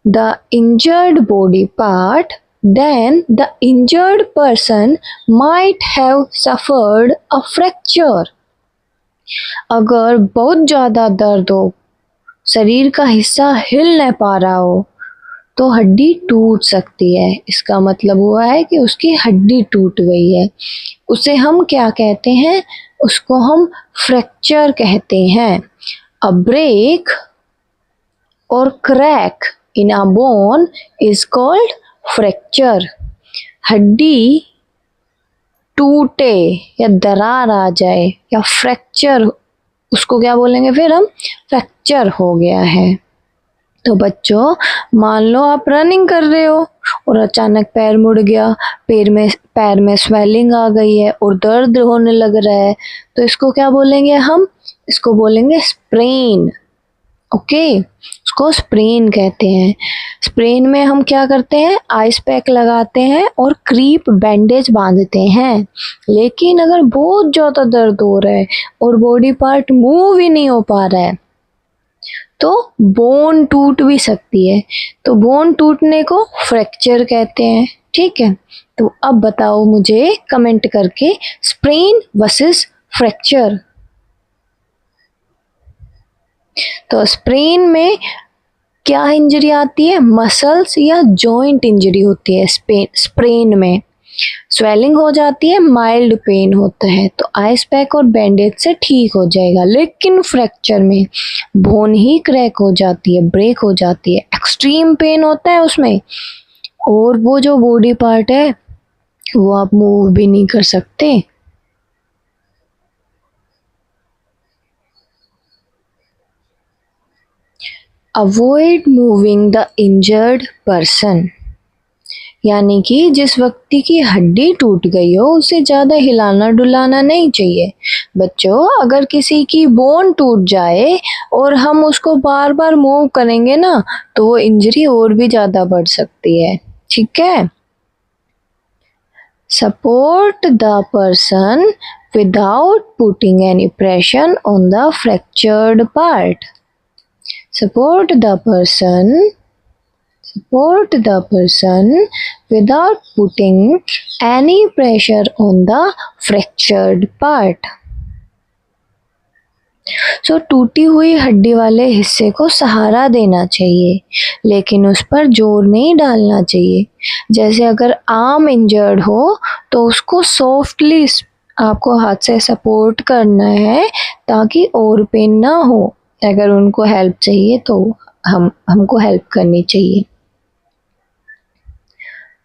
the injured body part, then the injured person might have suffered a fracture. अगर बहुत ज़्यादा दर्द हो, शरीर का हिस्सा हिल न पा रहा हो तो हड्डी टूट सकती है। इसका मतलब हुआ है कि उसकी हड्डी टूट गई है। उसे हम क्या कहते हैं? उसको हम फ्रैक्चर कहते हैं। अ ब्रेक और crack in a bone is called fracture. हड्डी टूटे या दरार आ जाए या फ्रैक्चर, उसको क्या बोलेंगे फिर हम? फ्रैक्चर हो गया है। तो बच्चों, मान लो आप रनिंग कर रहे हो और अचानक पैर मुड़ गया, पैर में स्वेलिंग आ गई है और दर्द होने लग रहा है, तो इसको क्या बोलेंगे हम? इसको बोलेंगे स्प्रेन। ओके, उसको स्प्रेन कहते हैं। स्प्रेन में हम क्या करते हैं? आइस पैक लगाते हैं और क्रीप बैंडेज बांधते हैं। लेकिन अगर बहुत ज़्यादा दर्द हो रहा है और बॉडी पार्ट मूव ही नहीं हो पा रहा है तो बोन टूट भी सकती है। तो बोन टूटने को फ्रैक्चर कहते हैं। ठीक है, तो अब बताओ मुझे कमेंट करके स्प्रेन वर्सेस फ्रैक्चर। तो स्प्रेन में क्या इंजरी आती है? मसल्स या जॉइंट इंजरी होती है स्प्रेन में। स्वेलिंग हो जाती है, माइल्ड पेन होता है, तो आइस पैक और बैंडेज से ठीक हो जाएगा। लेकिन फ्रैक्चर में बोन ही क्रैक हो जाती है, ब्रेक हो जाती है, एक्सट्रीम पेन होता है उसमें, और वो जो बॉडी पार्ट है वो आप मूव भी नहीं कर सकते। Avoid moving the injured person, यानी कि जिस व्यक्ति की हड्डी टूट गई हो उसे ज़्यादा हिलाना डुलाना नहीं चाहिए। बच्चों, अगर किसी की बोन टूट जाए और हम उसको बार बार मूव करेंगे ना तो वो इंजरी और भी ज़्यादा बढ़ सकती है। ठीक है, support the person without putting any pressure on the fractured part. Support the person without putting any pressure on the fractured part. So, टूटी हुई हड्डी वाले हिस्से को सहारा देना चाहिए, लेकिन उस पर जोर नहीं डालना चाहिए। जैसे अगर आर्म इंजर्ड हो तो उसको सॉफ्टली आपको हाथ से सपोर्ट करना है ताकि और पेन ना हो। अगर उनको हेल्प चाहिए तो हमको हेल्प करनी चाहिए।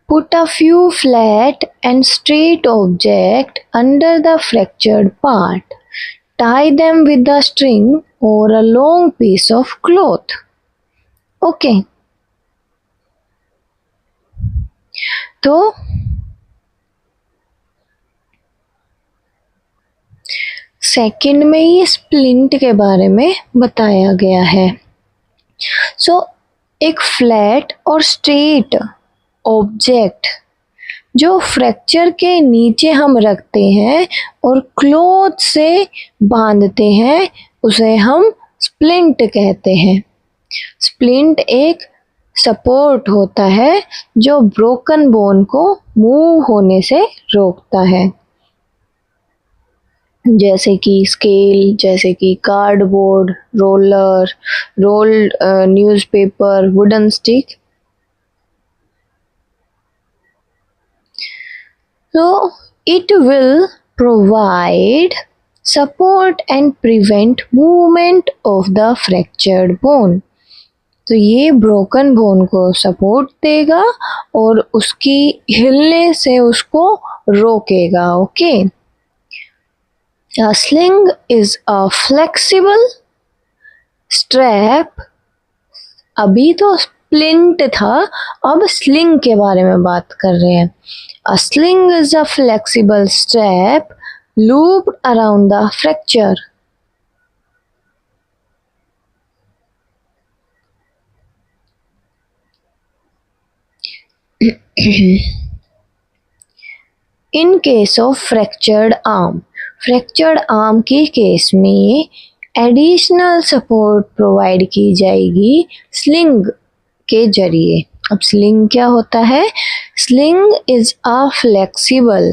Put a few flat and straight object under the fractured part. Tie them with a string or a long piece of cloth. Okay. तो सेकंड में ही स्प्लिंट के बारे में बताया गया है। सो एक फ्लैट और स्ट्रेट ऑब्जेक्ट जो फ्रैक्चर के नीचे हम रखते हैं और क्लॉथ से बांधते हैं उसे हम स्प्लिंट कहते हैं। स्प्लिंट एक सपोर्ट होता है जो ब्रोकन बोन को मूव होने से रोकता है, जैसे कि स्केल, जैसे कि cardboard, roller, rolled newspaper, wooden stick. So it will provide support and prevent movement of the fractured bone. तो ये ब्रोकन बोन को सपोर्ट देगा और उसकी हिलने से उसको रोकेगा। Okay, A sling is a flexible strap। अभी तो स्प्लिंट था, अब स्लिंग के बारे में बात कर रहे हैं। A sling is a flexible strap looped around the fracture. In case of fractured arm, fractured arm के केस में एडिशनल सपोर्ट प्रोवाइड की जाएगी स्लिंग के जरिए। अब स्लिंग क्या होता है? Sling is a flexible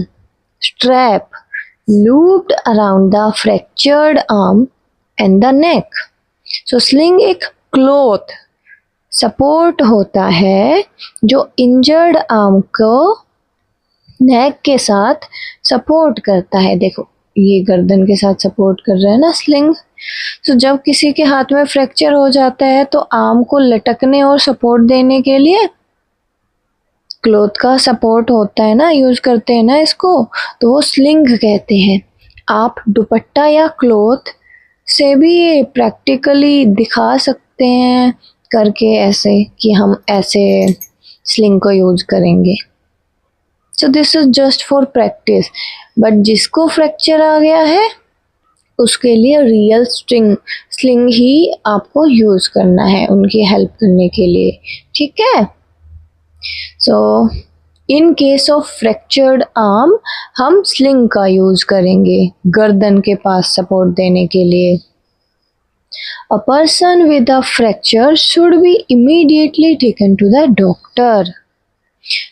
strap looped around the fractured arm and the neck. So sling एक क्लॉथ सपोर्ट होता है जो इंजर्ड आर्म को नेक के साथ सपोर्ट करता है। देखो, ये गर्दन के साथ सपोर्ट कर रहा है ना स्लिंग। तो जब किसी के हाथ में फ्रैक्चर हो जाता है तो आर्म को लटकने और सपोर्ट देने के लिए क्लॉथ का सपोर्ट होता है ना, यूज़ करते हैं ना इसको, तो वो स्लिंग कहते हैं। आप दुपट्टा या क्लॉथ से भी ये प्रैक्टिकली दिखा सकते हैं करके ऐसे कि हम ऐसे स्लिंग को यूज़ करेंगे। So this is just for practice. But जिसको फ्रैक्चर आ गया है उसके लिए रियल स्लिंग ही आपको यूज़ करना है उनकी हेल्प करने के लिए, ठीक है। So in case of fractured arm हम स्लिंग का यूज़ करेंगे गर्दन के पास सपोर्ट देने के लिए। A person with a fracture should be immediately taken to the doctor.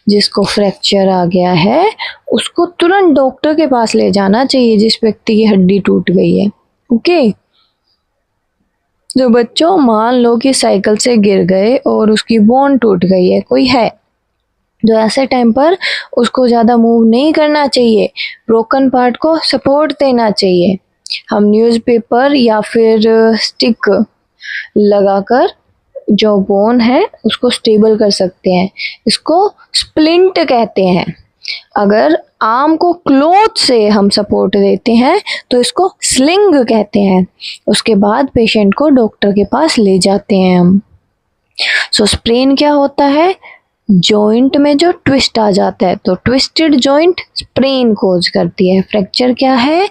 जिसको फ्रैक्चर आ गया है उसको तुरंत डॉक्टर के पास ले जाना चाहिए जिस व्यक्ति की हड्डी टूट गई है, ओके। जो बच्चों मान लो कि साइकिल से गिर गए और उसकी बोन टूट गई है, कोई है जो ऐसे टाइम पर उसको ज़्यादा मूव नहीं करना चाहिए, ब्रोकन पार्ट को सपोर्ट देना चाहिए। हम न्यूज़पेपर या फिर स्टिक लगाकर जो बोन है उसको स्टेबल कर सकते हैं, इसको स्प्लिंट कहते हैं। अगर आर्म को क्लॉथ से हम सपोर्ट देते हैं तो इसको स्लिंग कहते हैं। उसके बाद पेशेंट को डॉक्टर के पास ले जाते हैं हम। सो स्प्रेन क्या होता है, जॉइंट में जो ट्विस्ट आ जाता है, तो ट्विस्टेड जॉइंट स्प्रेन कोज करती है। फ्रैक्चर क्या है,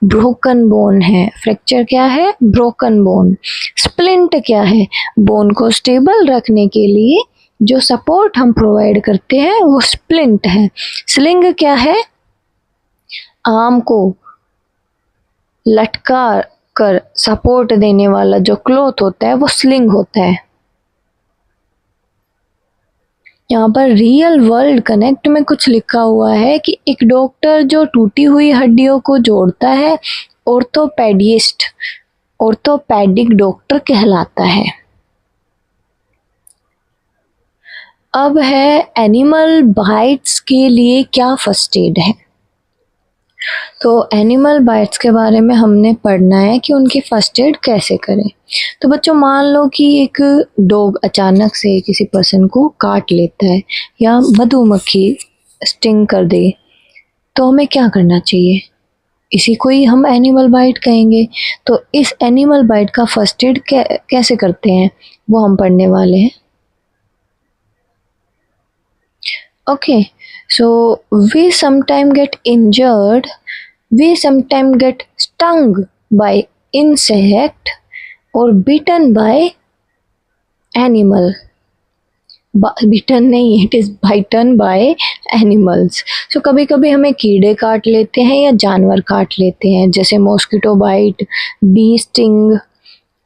ब्रोकन बोन है। फ्रैक्चर क्या है, ब्रोकन बोन। स्प्लिंट क्या है, बोन को स्टेबल रखने के लिए जो सपोर्ट हम प्रोवाइड करते हैं वो स्प्लिंट है। स्लिंग क्या है, आर्म को लटका कर सपोर्ट देने वाला जो क्लॉथ होता है वो स्लिंग होता है। यहाँ पर रियल वर्ल्ड कनेक्ट में कुछ लिखा हुआ है कि एक डॉक्टर जो टूटी हुई हड्डियों को जोड़ता है ऑर्थोपेडिक डॉक्टर कहलाता है। अब है एनिमल बाइट्स के लिए क्या फर्स्ट एड है। तो एनिमल बाइट्स के बारे में हमने पढ़ना है कि उनकी फर्स्ट एड कैसे करें। तो बच्चों मान लो कि एक डॉग अचानक से किसी पर्सन को काट लेता है या मधुमक्खी स्टिंग कर दे, तो हमें क्या करना चाहिए, इसी को ही हम एनिमल बाइट कहेंगे। तो इस एनिमल बाइट का फर्स्ट एड कैसे करते हैं वो हम पढ़ने वाले हैं, okay. So we sometimes get injured, we sometimes get stung by insect or bitten by animal. Bitten नहीं, it is bitten by animals. So कभी कभी हमें कीड़े काट लेते हैं या जानवर काट लेते हैं, जैसे mosquito bite, bee sting,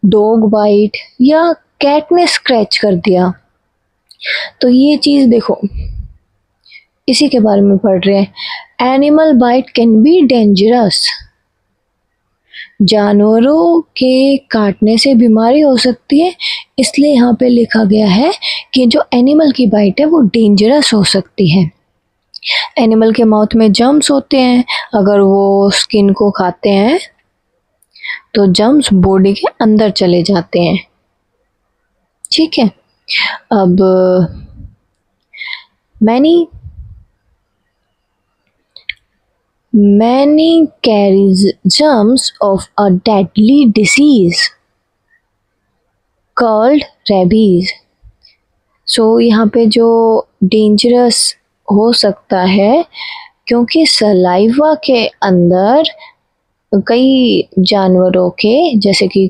dog bite या कैट ने स्क्रैच कर दिया। तो ये चीज़ देखो, इसी के बारे में पढ़ रहे हैं। Animal bite can be dangerous, जानवरों के काटने से बीमारी हो सकती है, इसलिए यहाँ पे लिखा गया है कि जो एनिमल की बाइट है वो डेंजरस हो सकती है। एनिमल के माउथ में जर्म्स होते हैं, अगर वो स्किन को खाते हैं तो जर्म्स बॉडी के अंदर चले जाते हैं, ठीक है। अब many carries germs of a deadly disease called rabies. So यहाँ पे जो डेंजरस हो सकता है क्योंकि सलाइवा के अंदर कई जानवरों के जैसे कि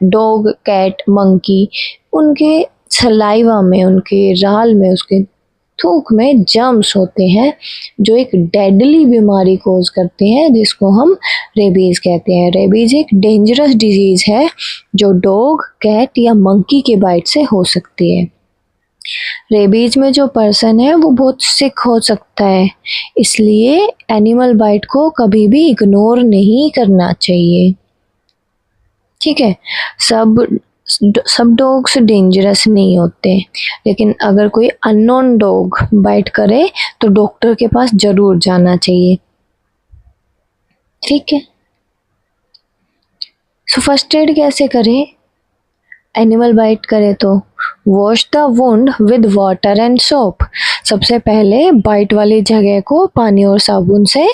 डॉग, कैट, मंकी, उनके सलाइवा में, उनके राल में, उसके थूक में जर्म्स होते हैं जो एक डेडली बीमारी कोज करते हैं जिसको हम रेबीज कहते हैं। रेबीज एक डेंजरस डिजीज है जो डॉग, कैट या मंकी के बाइट से हो सकती है। रेबीज में जो पर्सन है वो बहुत सिक हो सकता है, इसलिए एनिमल बाइट को कभी भी इग्नोर नहीं करना चाहिए, ठीक है। सब डॉग्स डेंजरस नहीं होते, लेकिन अगर कोई अननोन डॉग बाइट करे तो डॉक्टर के पास जरूर जाना चाहिए, ठीक है। सो फर्स्ट एड कैसे करें, एनिमल बाइट करे तो wash the wound with water and soap. सबसे पहले बाइट वाली जगह को पानी और साबुन से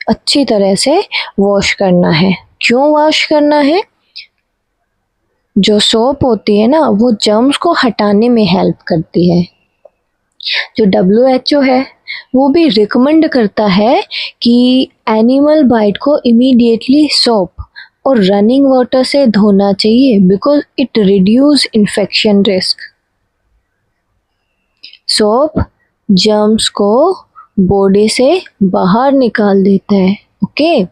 अच्छी तरह से वॉश करना है। क्यों वॉश करना है? जो सोप होती है ना, वो जर्म्स को हटाने में हेल्प करती है। जो WHO है वो भी रिकमेंड करता है कि एनिमल बाइट को इमीडिएटली सोप और रनिंग वाटर से धोना चाहिए, because it reduce infection risk. Soap germs को बॉडी से बाहर निकाल देता है। ओके,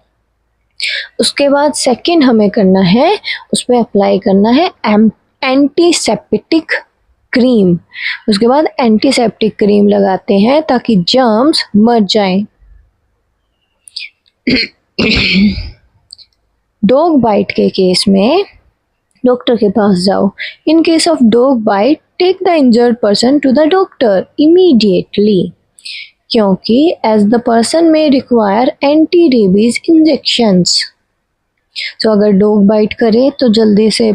उसके बाद सेकंड हमें करना है, उसमें अप्लाई करना है एंटीसेप्टिक क्रीम। उसके बाद एंटीसेप्टिक क्रीम लगाते हैं ताकि जर्म्स मर जाएं। डॉग बाइट के केस में डॉक्टर के पास जाओ। In case of dog bite, take the injured person to the doctor immediately, क्योंकि as the person may require anti rabies injections. तो अगर डॉग बाइट करे तो जल्दी से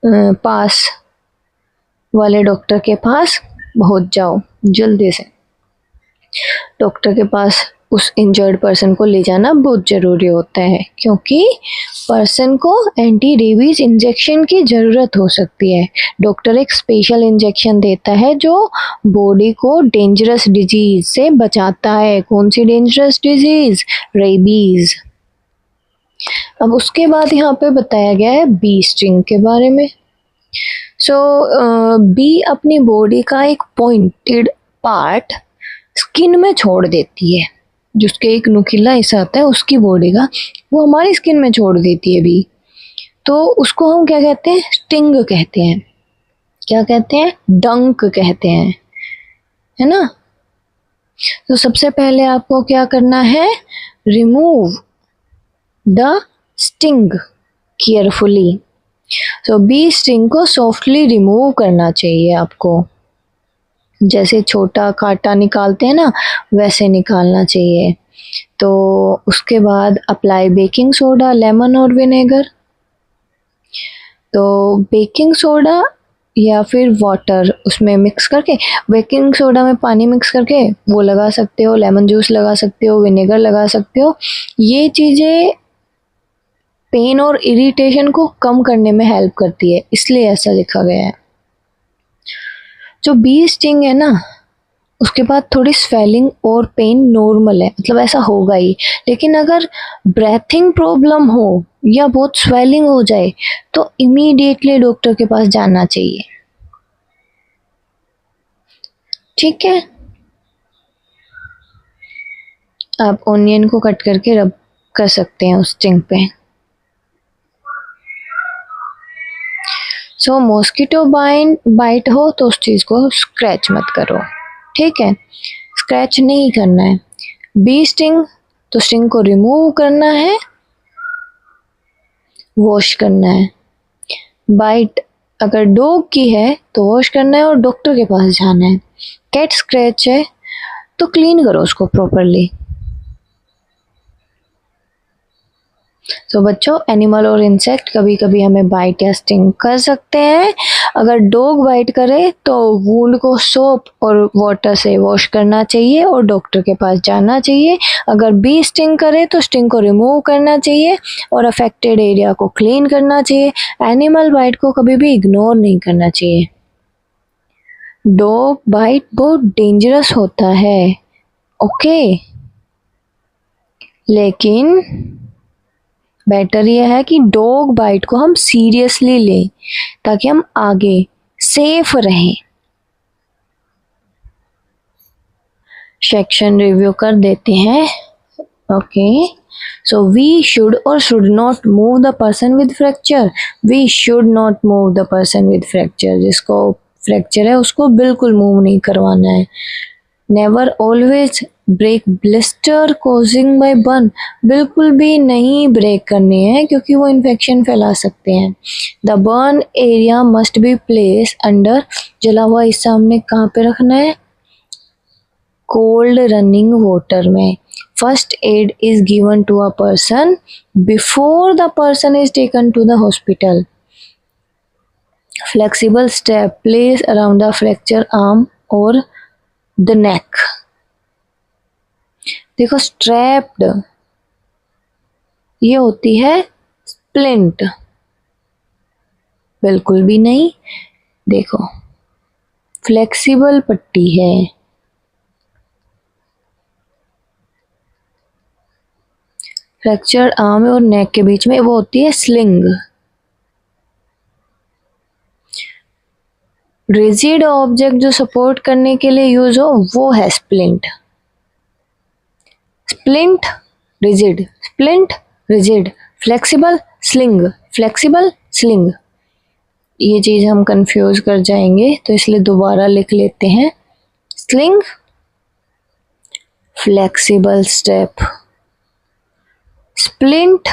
पास वाले डॉक्टर के पास पहुंच जाओ। जल्दी से डॉक्टर के पास उस इंजर्ड पर्सन को ले जाना बहुत ज़रूरी होता है, क्योंकि पर्सन को एंटी रेबीज इंजेक्शन की ज़रूरत हो सकती है। डॉक्टर एक स्पेशल इंजेक्शन देता है जो बॉडी को डेंजरस डिजीज से बचाता है। कौन सी डेंजरस डिजीज? रेबीज। अब उसके बाद यहाँ पे बताया गया है बी स्टिंग के बारे में। बी अपनी बॉडी का एक पॉइंटेड पार्ट स्किन में छोड़ देती है। जिसके एक नुकीला हिस्सा आता है उसकी बॉडी का, वो हमारी स्किन में छोड़ देती है बी। तो उसको हम क्या कहते हैं? स्टिंग कहते हैं। क्या कहते हैं? डंक कहते हैं, है ना। तो सबसे पहले आपको क्या करना है? Remove the sting carefully. तो बी स्टिंग को सॉफ्टली रिमूव करना चाहिए आपको। जैसे छोटा कांटा निकालते हैं ना, वैसे निकालना चाहिए। तो उसके बाद अप्लाई बेकिंग सोडा, लेमन और विनेगर। तो बेकिंग सोडा या फिर वाटर उसमें मिक्स करके, बेकिंग सोडा में पानी मिक्स करके वो लगा सकते हो, लेमन जूस लगा सकते हो, विनेगर लगा सकते हो। ये चीज़ें पेन और इरिटेशन को कम करने में हेल्प करती है, इसलिए ऐसा लिखा गया है। जो बी स्टिंग है ना, उसके बाद थोड़ी स्वेलिंग और पेन नॉर्मल है, मतलब ऐसा होगा ही। लेकिन अगर ब्रेथिंग प्रॉब्लम हो या बहुत स्वेलिंग हो जाए तो इमीडिएटली डॉक्टर के पास जाना चाहिए। ठीक है, आप ऑनियन को कट करके रब कर सकते हैं उस स्टिंग पे। सो मॉस्किटो बाइट हो तो उस चीज़ को स्क्रैच मत करो, ठीक है, स्क्रैच नहीं करना है। बी स्टिंग, तो स्टिंग को रिमूव करना है, वॉश करना है। बाइट अगर डॉग की है तो वॉश करना है और डॉक्टर के पास जाना है। कैट स्क्रैच है तो क्लीन करो उसको प्रॉपरली। तो बच्चों, एनिमल और इंसेक्ट कभी कभी हमें बाइट या स्टिंग कर सकते हैं। अगर डॉग बाइट करे तो वुंड को सोप और वाटर से वॉश करना चाहिए और डॉक्टर के पास जाना चाहिए। अगर बी स्टिंग करे तो स्टिंग को रिमूव करना चाहिए और अफेक्टेड एरिया को क्लीन करना चाहिए। एनिमल बाइट को कभी भी इग्नोर नहीं करना चाहिए। डॉग बाइट बहुत डेंजरस होता है, ओके, लेकिन बेटर यह है कि डॉग बाइट को हम सीरियसली लें ताकि हम आगे सेफ रहें। सेक्शन रिव्यू कर देते हैं। ओके, सो वी शुड और should not move the person with fracture. We should not move the person with fracture. जिसको फ्रैक्चर है उसको बिल्कुल मूव नहीं करवाना है। Never always break blister causing by burn. बिल्कुल भी नहीं ब्रेक करने हैं क्योंकि वो इन्फेक्शन फैला सकते हैं। The burn area must be place under. जला हुआ हिस्सा हमने कहाँ पे रखना है? कोल्ड रनिंग वाटर में। First aid is given to a person before the person is taken to the hospital. Flexible step place around the fracture arm और द नेक। देखो स्ट्रैप्ड, ये होती है स्प्लिंट, बिल्कुल भी नहीं। देखो फ्लेक्सिबल पट्टी है, फ्रैक्चर्ड आर्म और नेक के बीच में वो होती है स्लिंग। रिजिड ऑब्जेक्ट जो सपोर्ट करने के लिए यूज हो वो है splint. Splint rigid, splint rigid, flexible sling, flexible sling. ये चीज हम कंफ्यूज कर जाएंगे तो इसलिए दोबारा लिख लेते हैं। Sling, flexible step, splint,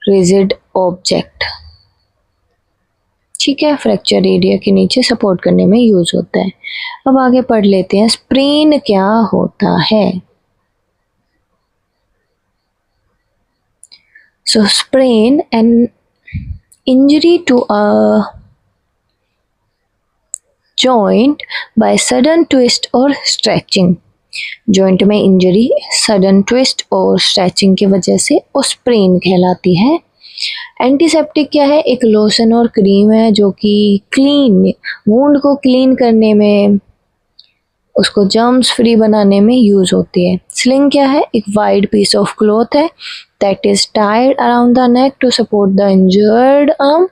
rigid object. ठीक है, फ्रैक्चर एरिया के नीचे सपोर्ट करने में यूज होता है। अब आगे पढ़ लेते हैं स्प्रेन क्या होता है। So sprain an injury to a joint by sudden twist और स्ट्रेचिंग। जॉइंट में इंजरी सडन ट्विस्ट और स्ट्रेचिंग की वजह से वो स्प्रेन कहलाती है। एंटीसेप्टिक क्या है? एक लोशन और क्रीम है जो कि क्लीन, वुंड को क्लीन करने में, उसको जर्म्स फ्री बनाने में यूज होती है। स्लिंग क्या है? एक वाइड पीस ऑफ क्लॉथ है that is tied around the neck to support the injured arm.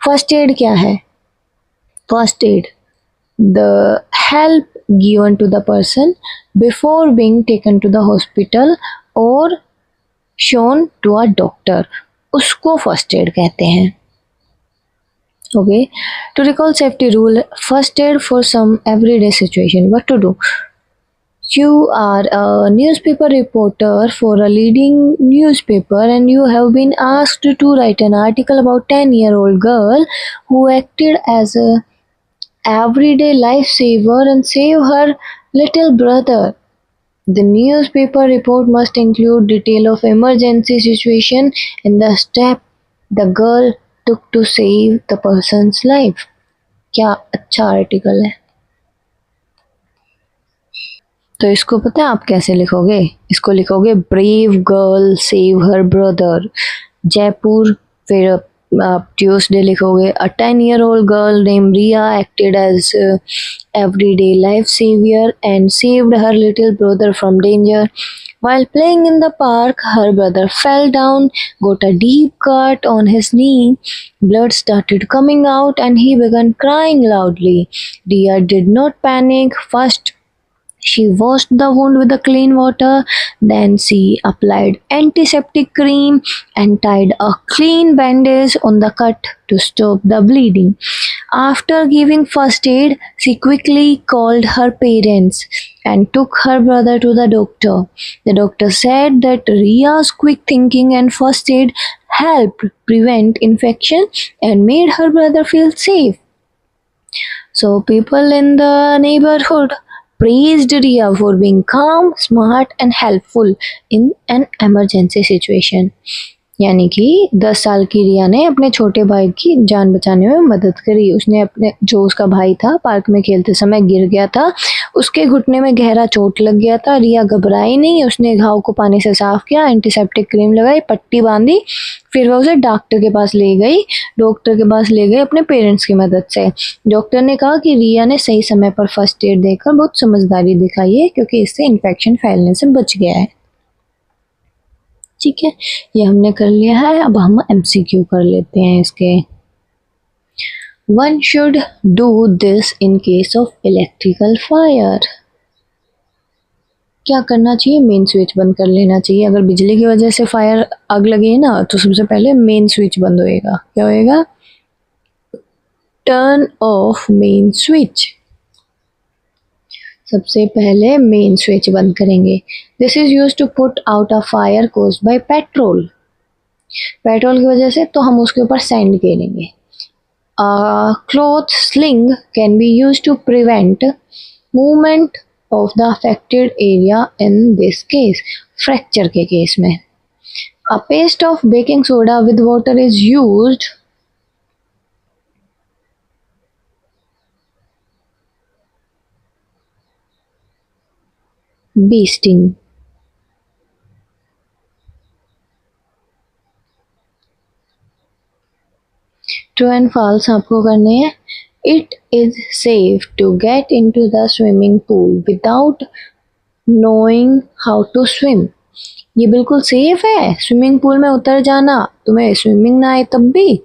First aid क्या है? First aid, the help given to the person before being taken to the hospital or shown to a doctor, उसको first aid कहते हैं। Okay, to recall safety rule, first aid for some everyday situation, what to do? You are a newspaper reporter for a leading newspaper and you have been asked to write an article about 10-year-old girl who acted as a everyday lifesaver and save her little brother. The newspaper report must include detail of emergency situation and the step the girl took to save the person's life. क्या अच्छा article है। तो इसको पता है आप कैसे लिखोगे? इसको लिखोगे brave girl save her brother, Jaipur. फिर आप ट्यूसडे लिखोगे a 10-year-old girl name Riya acted as everyday life savior and saved her little brother from danger. While playing in the park, her brother fell down, got a deep cut on his knee. Blood started coming out and he began crying loudly. Ria did not panic. First, she washed the wound with the clean water, then she applied antiseptic cream and tied a clean bandage on the cut to stop the bleeding. After giving first aid, she quickly called her parents and took her brother to the doctor. The doctor said that Ria's quick thinking and first aid helped prevent infection and made her brother feel safe. So people in the neighborhood praised Ria for being calm, smart and helpful in an emergency situation. यानी कि 10 साल की रिया ने अपने छोटे भाई की जान बचाने में मदद करी। उसने अपने, जो उसका भाई था, पार्क में खेलते समय गिर गया था, उसके घुटने में गहरा चोट लग गया था। रिया घबराई नहीं, उसने घाव को पानी से साफ किया, एंटीसेप्टिक क्रीम लगाई, पट्टी बांधी, फिर वह उसे डॉक्टर के पास ले गई। डॉक्टर के पास ले गए अपने पेरेंट्स की मदद से। डॉक्टर ने कहा कि रिया ने सही समय पर फर्स्ट एड देकर बहुत समझदारी दिखाई है क्योंकि इससे इन्फेक्शन फैलने से बच गया है। ठीक है, ये हमने कर लिया है। अब हम एमसीक्यू कर लेते हैं इसके। One should do this in case of electrical fire. क्या करना चाहिए? मेन स्विच बंद कर लेना चाहिए। अगर बिजली की वजह से फायर आग लगी है ना, तो सबसे पहले मेन स्विच बंद होएगा। क्या होएगा? Turn off main switch. सबसे पहले मेन स्विच बंद करेंगे। This is use to put out a fire caused by petrol. Petrol की वजह से तो हम उसके ऊपर सैंड घेरेंगे। Cloth sling can be use to prevent movement of the affected area in this case, fracture के केस में। A paste of baking soda with water is used be sting. True and false आपको करने हैं। It is safe to get into the swimming pool without knowing how to swim. ये बिल्कुल safe है swimming pool में उतर जाना, तुम्हें स्विमिंग ना आए तब भी?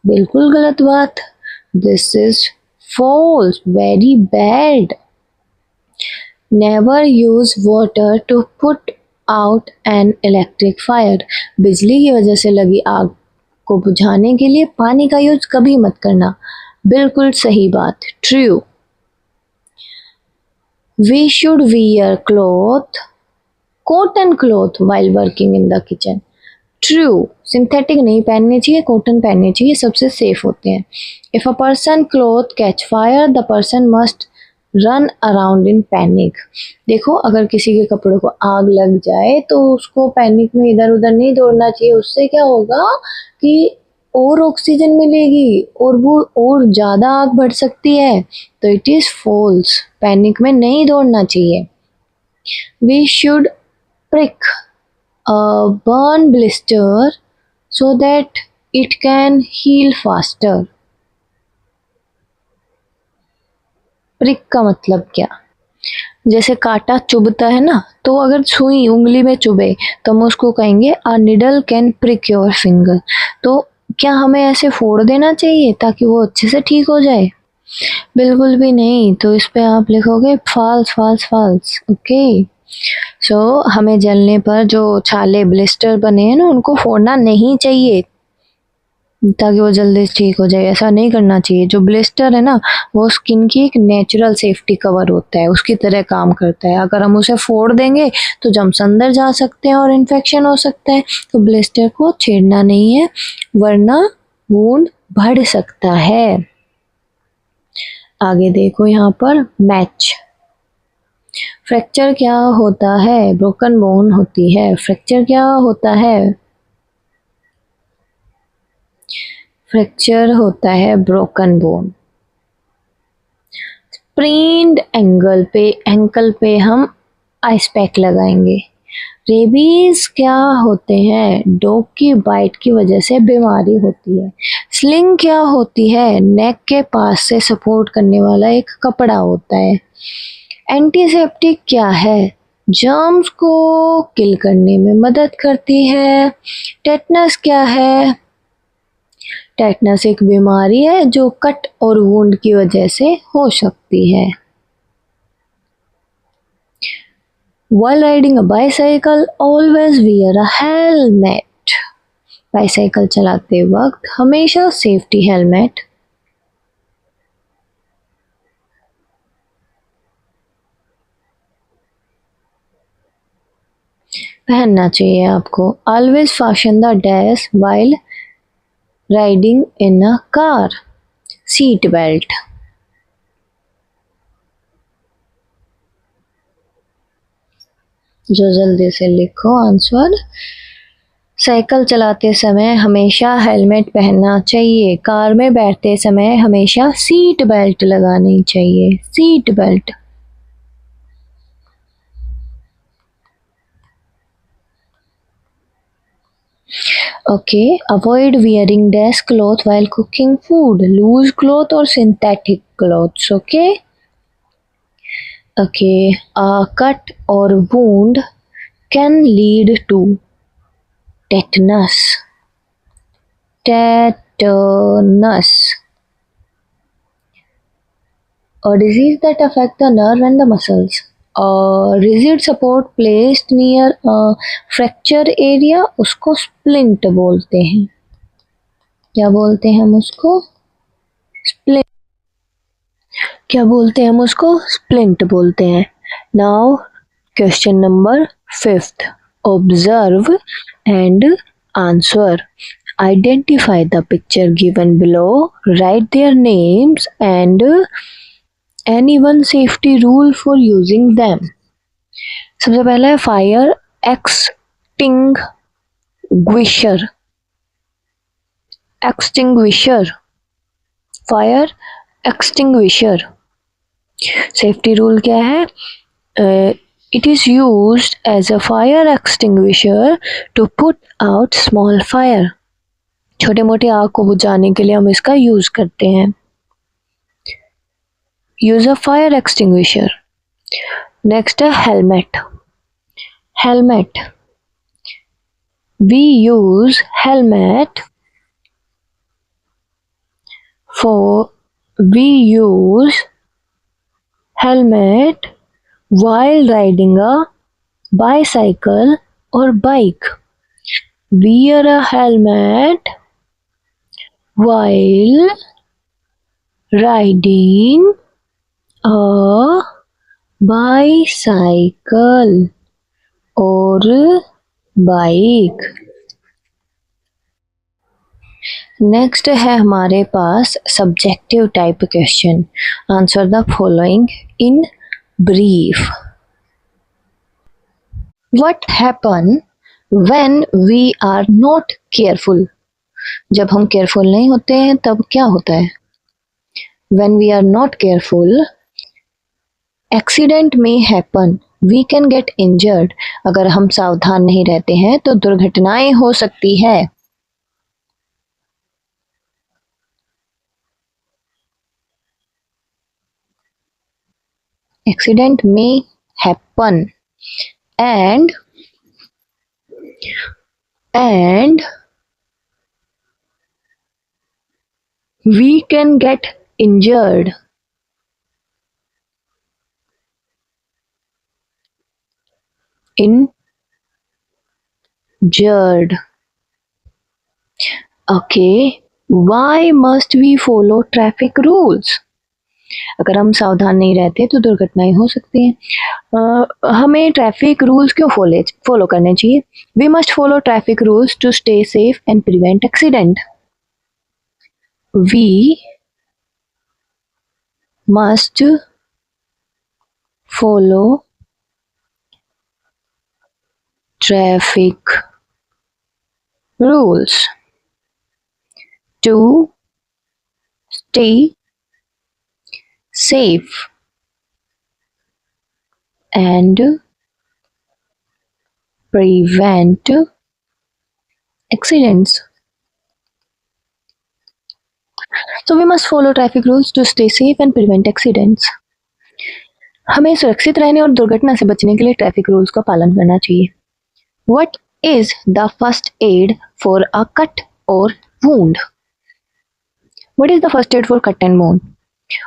बिल्कुल गलत बात। This is false, very bad. Never use water to put out an electric fire. बिजली की वजह से लगी आग को बुझाने के लिए पानी का यूज कभी मत करना। बिल्कुल सही बात, true. We should wear cloth, cotton cloth while working in the kitchen. True, synthetic नहीं पहनने चाहिए, कॉटन पहनने चाहिए, सबसे सेफ होते हैं। If a person cloth catch fire the person must run around in panic. देखो अगर किसी के कपड़ों को आग लग जाए तो उसको पैनिक में इधर उधर नहीं दौड़ना चाहिए। उससे क्या होगा कि और ऑक्सीजन मिलेगी और वो और ज़्यादा आग बढ़ सकती है। तो इट इज़ फॉल्स, पैनिक में नहीं दौड़ना चाहिए। We should prick a burn blister so that it can heal faster। prick का मतलब क्या? जैसे कांटा चुभता है ना, तो अगर सुई उंगली में चुभे तो हम उसको कहेंगे a needle can prick your finger। तो क्या हमें ऐसे फोड़ देना चाहिए ताकि वो अच्छे से ठीक हो जाए? बिल्कुल भी नहीं। तो इस पे आप लिखोगे फॉल्स फॉल्स फॉल्स। ओके, सो हमें जलने पर जो छाले ब्लिस्टर बने हैं ना उनको फोड़ना नहीं चाहिए ताकि वो जल्दी ठीक हो जाए। ऐसा नहीं करना चाहिए। जो ब्लिस्टर है ना वो स्किन की एक नेचुरल सेफ्टी कवर होता है, उसकी तरह काम करता है। अगर हम उसे फोड़ देंगे तो जम्स अंदर जा सकते हैं और इन्फेक्शन हो सकता है। तो ब्लिस्टर को छेड़ना नहीं है वरना वुंड बढ़ सकता है। आगे देखो यहाँ पर मैच। फ्रैक्चर क्या होता है? ब्रोकन बोन होती है। फ्रैक्चर क्या होता है? फ्रैक्चर होता है ब्रोकन बोन। स्प्रेन्ड एंकल पे हम आइस पैक लगाएंगे। रेबीज क्या होते हैं? डॉग की बाइट की वजह से बीमारी होती है। स्लिंग क्या होती है? नेक के पास से सपोर्ट करने वाला एक कपड़ा होता है। एंटीसेप्टिक क्या है? जर्म्स को किल करने में मदद करती है। टेटनस क्या है? टेटनस एक बीमारी है जो कट और वुंड की वजह से हो सकती है। While riding a bicycle, always wear a helmet। Bicycle चलाते वक्त हमेशा सेफ्टी हेलमेट पहनना चाहिए आपको। Always fasten the dash while riding in a car। Seat belt. जो जल्दी से लिखो आंसर। साइकिल चलाते समय हमेशा हेलमेट पहनना चाहिए। कार में बैठते समय हमेशा सीट बेल्ट लगानी चाहिए। Seat belt. Okay, avoid wearing desk cloth while cooking food. Loose cloth और synthetic clothes. Okay okay, cut और wound can lead to tetanus. Tetanus, a disease that affects the nerve and the muscles। rigid support placed near a fracture area उसको splint बोलते हैं। क्या बोलते हैं हम उसको? स्प्लिंट। क्या बोलते हैं हम उसको? स्प्लिंट बोलते हैं। Now question number 5th, observe and answer. Identify the picture given below, write their names and any one safety rule for using them। सबसे पहला है fire extinguisher. Extinguisher, fire extinguisher. Safety rule क्या है? It is used as a fire extinguisher to put out small fire. छोटे मोटे आग को बुझाने के लिए हम इसका यूज करते हैं. Use of fire extinguisher. Next, a helmet. Helmet. We use helmet while riding a bicycle or bike. Wear a helmet while riding a bicycle or bike. Next है हमारे पास subjective type question. Answer the following in brief. What happen when we are not careful. जब हम careful नहीं होते हैं तब क्या होता है? When we are not careful, accident में happen, we can get injured. अगर हम सावधान नहीं रहते हैं तो दुर्घटनाएं हो सकती है. Accident may happen and we can get injured. Injured. Okay. Why must we follow traffic rules? अगर हम सावधान नहीं रहते तो दुर्घटनाएं हो सकती हैं. हमें ट्रैफिक रूल्स क्यों फॉलो करने चाहिए? We must follow traffic rules to stay safe and prevent accident. We must follow traffic rules to stay safe and prevent accidents. So we must follow traffic rules to stay safe and prevent accidents. हमें सुरक्षित रहने और दुर्घटना से बचने के लिए traffic rules का पालन करना चाहिए. What is the first aid for a cut or wound? What is the first aid for cut and wound?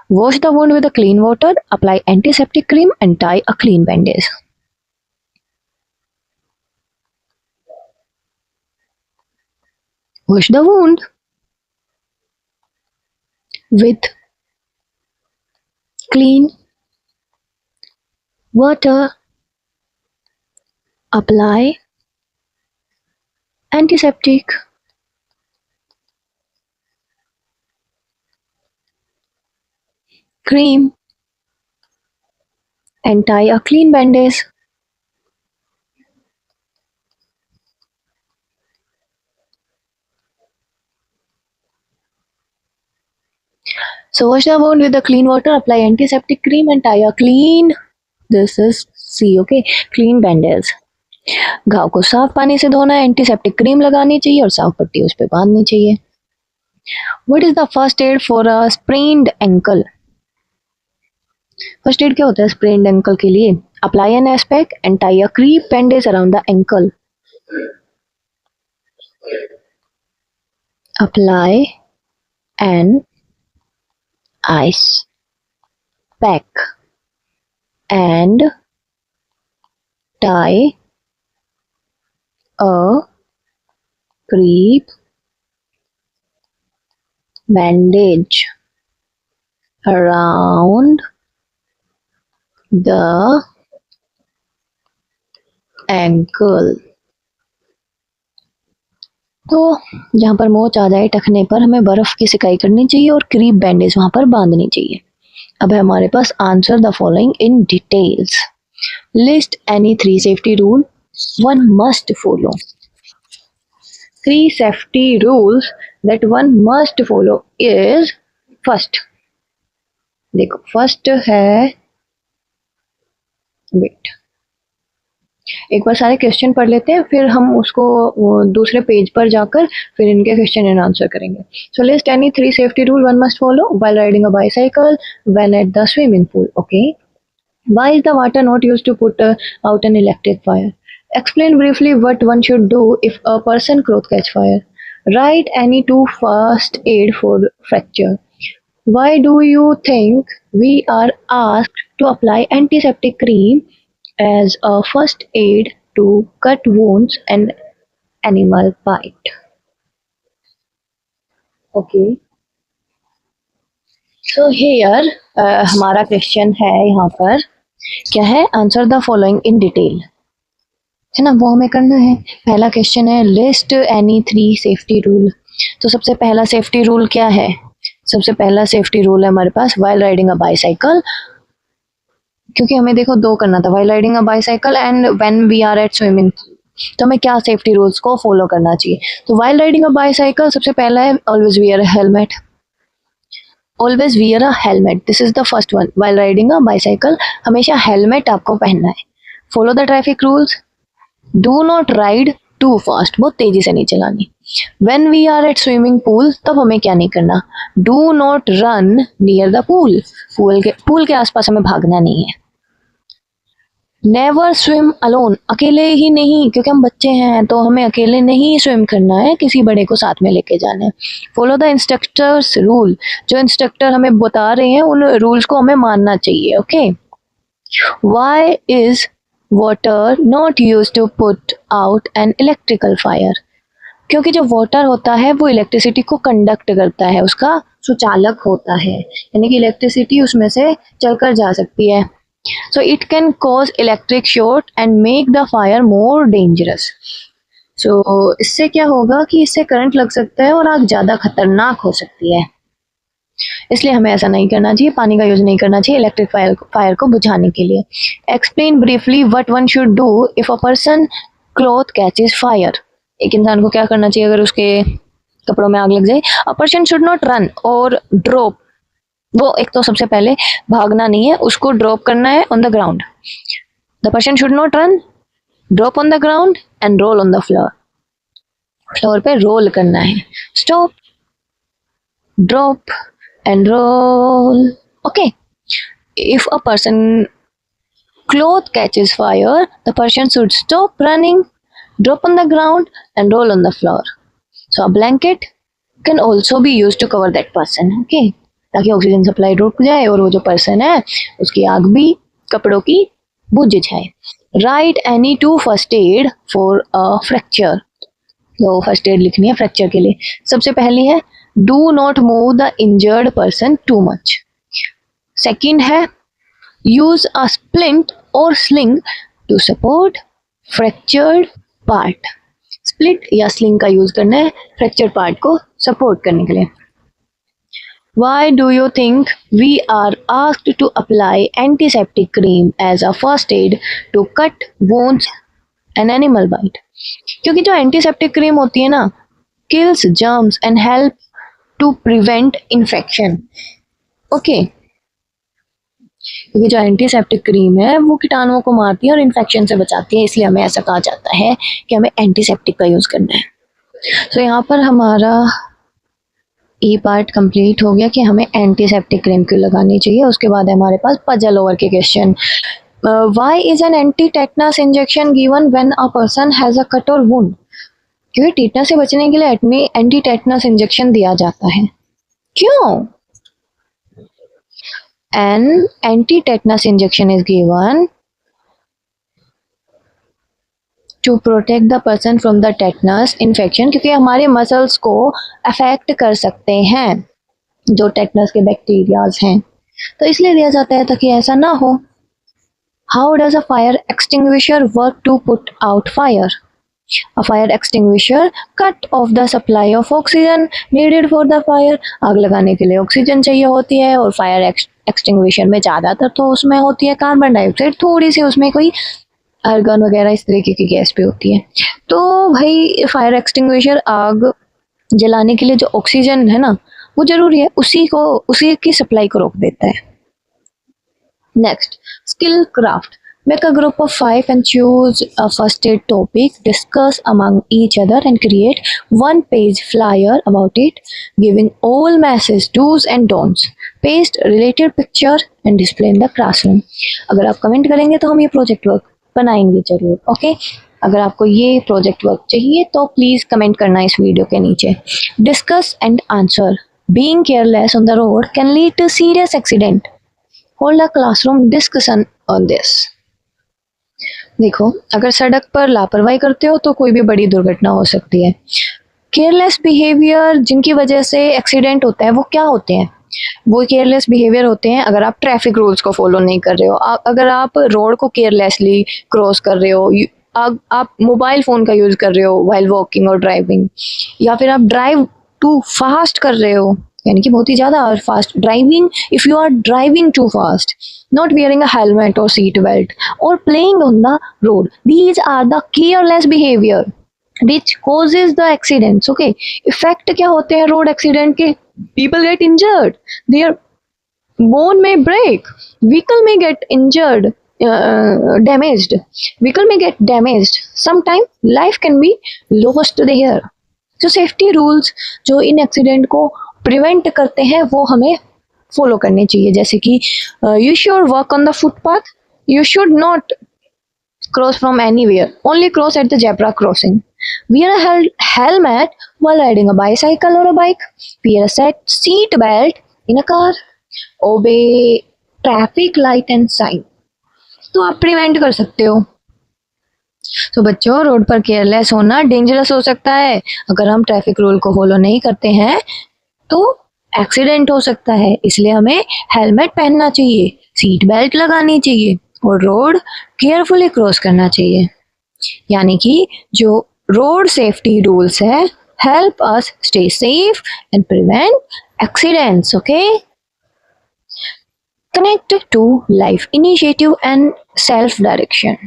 Wash the wound with a clean water, apply antiseptic cream and tie a clean bandage. Wash the wound with clean water, apply antiseptic cream and tie a clean bandage. So wash the wound with a clean water, apply antiseptic cream and tie a clean, this is C, okay, clean bandage. घाव को साफ पानी से धोना है, antiseptic cream लगानी चाहिए और साफ पट्टी उस पे बांधनी चाहिए. What is the first aid for a sprained ankle? First aid क्या होता है sprained ankle के लिए? Apply an ice pack and tie a crepe bandage around the ankle. Apply an ice pack and tie a crepe bandage around the ankle. तो जहाँ पर मोच आ जाए टखने पर हमें बर्फ की सिकाई करनी चाहिए और क्रीप बैंडेज वहां पर बांधनी चाहिए. अब है हमारे पास answer the following in details. List any 3 safety rule one must follow. 3 safety rules that one must follow is first. देखो फर्स्ट है वेट. एक बार सारे क्वेश्चन पढ़ लेते हैं, फिर हम उसको दूसरे पेज पर जाकर फिर इनके क्वेश्चन एंड आंसर करेंगे. So list any 3 safety rule one must follow while riding a bicycle, when at the swimming pool. Okay. Why is the water not used to put out an electric fire? Explain briefly what one should do if a person clothes catch fire. Write any 2 first aid for fracture. Why do you think we are asked to apply antiseptic cream as a first aid to cut wounds and animal bite? Okay. So here हमारा question है यहाँ पर क्या है, answer the following in detail, है ना, वो हमें करना है. पहला क्वेश्चन है लिस्ट एनी 3 सेफ्टी रूल. तो सबसे पहला सेफ्टी रूल क्या है, सबसे पहला सेफ्टी रूल है हमारे पास वाइल राइडिंग अ बाईसाइकिल, क्योंकि हमें देखो 2 करना था, while riding a bicycle and when we are at swimming. तो हमें क्या सेफ्टी रूल्स को फॉलो करना चाहिए. तो वाइल राइडिंग अ बाईसाइकिल सबसे पहला है always wear a helmet. Always wear a helmet, this is the first one. While riding a bicycle हमेशा हेलमेट आपको पहनना है. Follow the traffic rules. Do not ride too fast, बहुत तेजी से नहीं चलानी. When we are at swimming pool, तब हमें क्या नहीं करना, do not run near the pool, pool के आसपास हमें भागना नहीं है. नेवर स्विम अलोन, अकेले ही नहीं, क्योंकि हम बच्चे हैं तो हमें अकेले नहीं स्विम करना है, किसी बड़े को साथ में लेके जाना है. फॉलो द इंस्ट्रक्टर्स रूल, जो इंस्ट्रक्टर हमें बता रहे हैं उन रूल्स को हमें मानना चाहिए. Okay. Why is water not use to put out an electrical fire. क्योंकि जो वाटर होता है वो इलेक्ट्रिसिटी को कंडक्ट करता है, उसका सुचालक होता है, यानी कि इलेक्ट्रिसिटी उसमें से चलकर जा सकती है. So it can cause electric short and make the fire more dangerous. So इससे क्या होगा कि इससे करंट लग सकता है और आग ज़्यादा खतरनाक हो सकती है, इसलिए हमें ऐसा नहीं करना चाहिए, पानी का यूज नहीं करना चाहिए इलेक्ट्रिक फायर को बुझाने के लिए. Explain briefly what one should do if a person cloth catches fire. एक इंसान को क्या करना चाहिए अगर उसके कपड़ों में आग लग जाए. A person should not run और ड्रॉप, वो एक तो सबसे पहले भागना नहीं है, उसको ड्रॉप करना है on the ground. The person should not run, drop on the ground and role on the floor. Floor पे रोल करना है. Stop, drop and roll. Okay. If a person cloth catches fire, the person should stop running, drop on the ground and roll on the floor. So a blanket can also be used to cover that person. Okay. ताकि oxygen supply रुक जाए और वो जो person है उसकी आग भी कपड़ों की बुझ जाए. Right any 2 first aid for a fracture. तो फर्स्ट एड लिखनी है फ्रैक्चर के लिए. सबसे पहली है do not move the injured person too much. Second है use a splint or sling to support fractured part. Split या sling का यूज करना है fractured part को support करने के लिए. Why do you think we are asked to apply antiseptic cream as a first aid to cut wounds and animal bite? क्योंकि जो एंटीसेप्टिक क्रीम होती है ना, kills germs and help to prevent infection. Okay. क्योंकि जो antiseptic cream है वो कीटाणुओं को मारती है और इन्फेक्शन से बचाती है, इसलिए हमें ऐसा कहा जाता है कि हमें एंटीसेप्टिक का यूज करना है. तो यहाँ पर हमारा ई पार्ट कंप्लीट हो गया कि हमें एंटीसेप्टिक क्रीम क्यों लगानी चाहिए. उसके बाद हमारे पास पजल ओवर के question. Why is an anti tetanus injection given when a person has a cut और वुंड. क्योंकि टेटनस से बचने के लिए एंटी टेटनस इंजेक्शन दिया जाता है. क्यों? An anti tetanus injection is given to protect the person from the tetanus infection, क्योंकि हमारे मसल्स को अफेक्ट कर सकते हैं जो टेटनस के बैक्टीरियाज हैं, तो इसलिए दिया जाता है ताकि ऐसा ना हो. How does a fire extinguisher work to put out fire. A fire extinguisher cut off the supply of oxygen needed for the fire. आग लगाने के लिए ऑक्सीजन चाहिए होती है और फायर एक्सटिंग्विशर में ज़्यादातर तो उसमें होती है कार्बन डाइऑक्साइड, थोड़ी सी उसमें कोई आर्गन वगैरह इस तरीके की गैस भी होती है. तो भाई फायर एक्सटिंग्विशर आग जलाने के लिए जो ऑक्सीजन है ना वो जरूरी है, उसी की सप्लाई को रोक देता है. Next, skill craft. Make a group of 5 and choose a first aid topic. Discuss among each other and create one page flyer about it, giving all messages, do's and don'ts. Paste related picture and display in the classroom. अगर आप comment करेंगे तो हम ये project work बनाएंगे जरूर. Okay अगर आपको ये प्रोजेक्ट वर्क चाहिए तो प्लीज कमेंट करना इस वीडियो के नीचे. Discuss and answer. Being careless on the road can lead to serious accident. Hold a classroom discussion on this. देखो अगर सड़क पर लापरवाही करते हो तो कोई भी बड़ी दुर्घटना हो सकती है. केयरलेस बिहेवियर जिनकी वजह से एक्सीडेंट होता है वो क्या होते हैं? वो केयरलेस बिहेवियर होते हैं अगर आप ट्रैफिक रूल्स को फॉलो नहीं कर रहे हो, अगर आप रोड को केयरलेसली क्रॉस कर रहे हो, आप मोबाइल फ़ोन का यूज़ कर रहे हो वाइल वॉकिंग और ड्राइविंग, या फिर आप ड्राइव टू फास्ट कर रहे हो यानी कि बहुत ही ज़्यादा fast driving. If you are driving too fast, not wearing a helmet or seat belt, or playing on the road, these are the careless behavior which causes the accidents. Okay, effect क्या होते हैं road accident के? People get injured, their bone may break, vehicle may get injured, damaged, vehicle may get damaged, sometimes life can be lost there. So safety rules जो in accident को prevent करते हैं वो हमें फॉलो करने चाहिए, जैसे कि you should walk on the footpath, you should not cross from anywhere, only cross at the zebra crossing, wear a helmet while riding a bicycle or a bike, wear a seat belt in a car, obey traffic light and sign. तो आप prevent कर सकते हो. तो बच्चों road पर careless होना dangerous हो सकता है. अगर हम ट्रैफिक रूल को फॉलो नहीं करते हैं तो एक्सीडेंट हो सकता है, इसलिए हमें हेलमेट पहनना चाहिए, सीट बेल्ट लगानी चाहिए और रोड केयरफुली क्रॉस करना चाहिए. यानी कि जो रोड सेफ्टी रूल्स है help us stay safe and prevent accidents. Okay, connect to life initiative and self direction.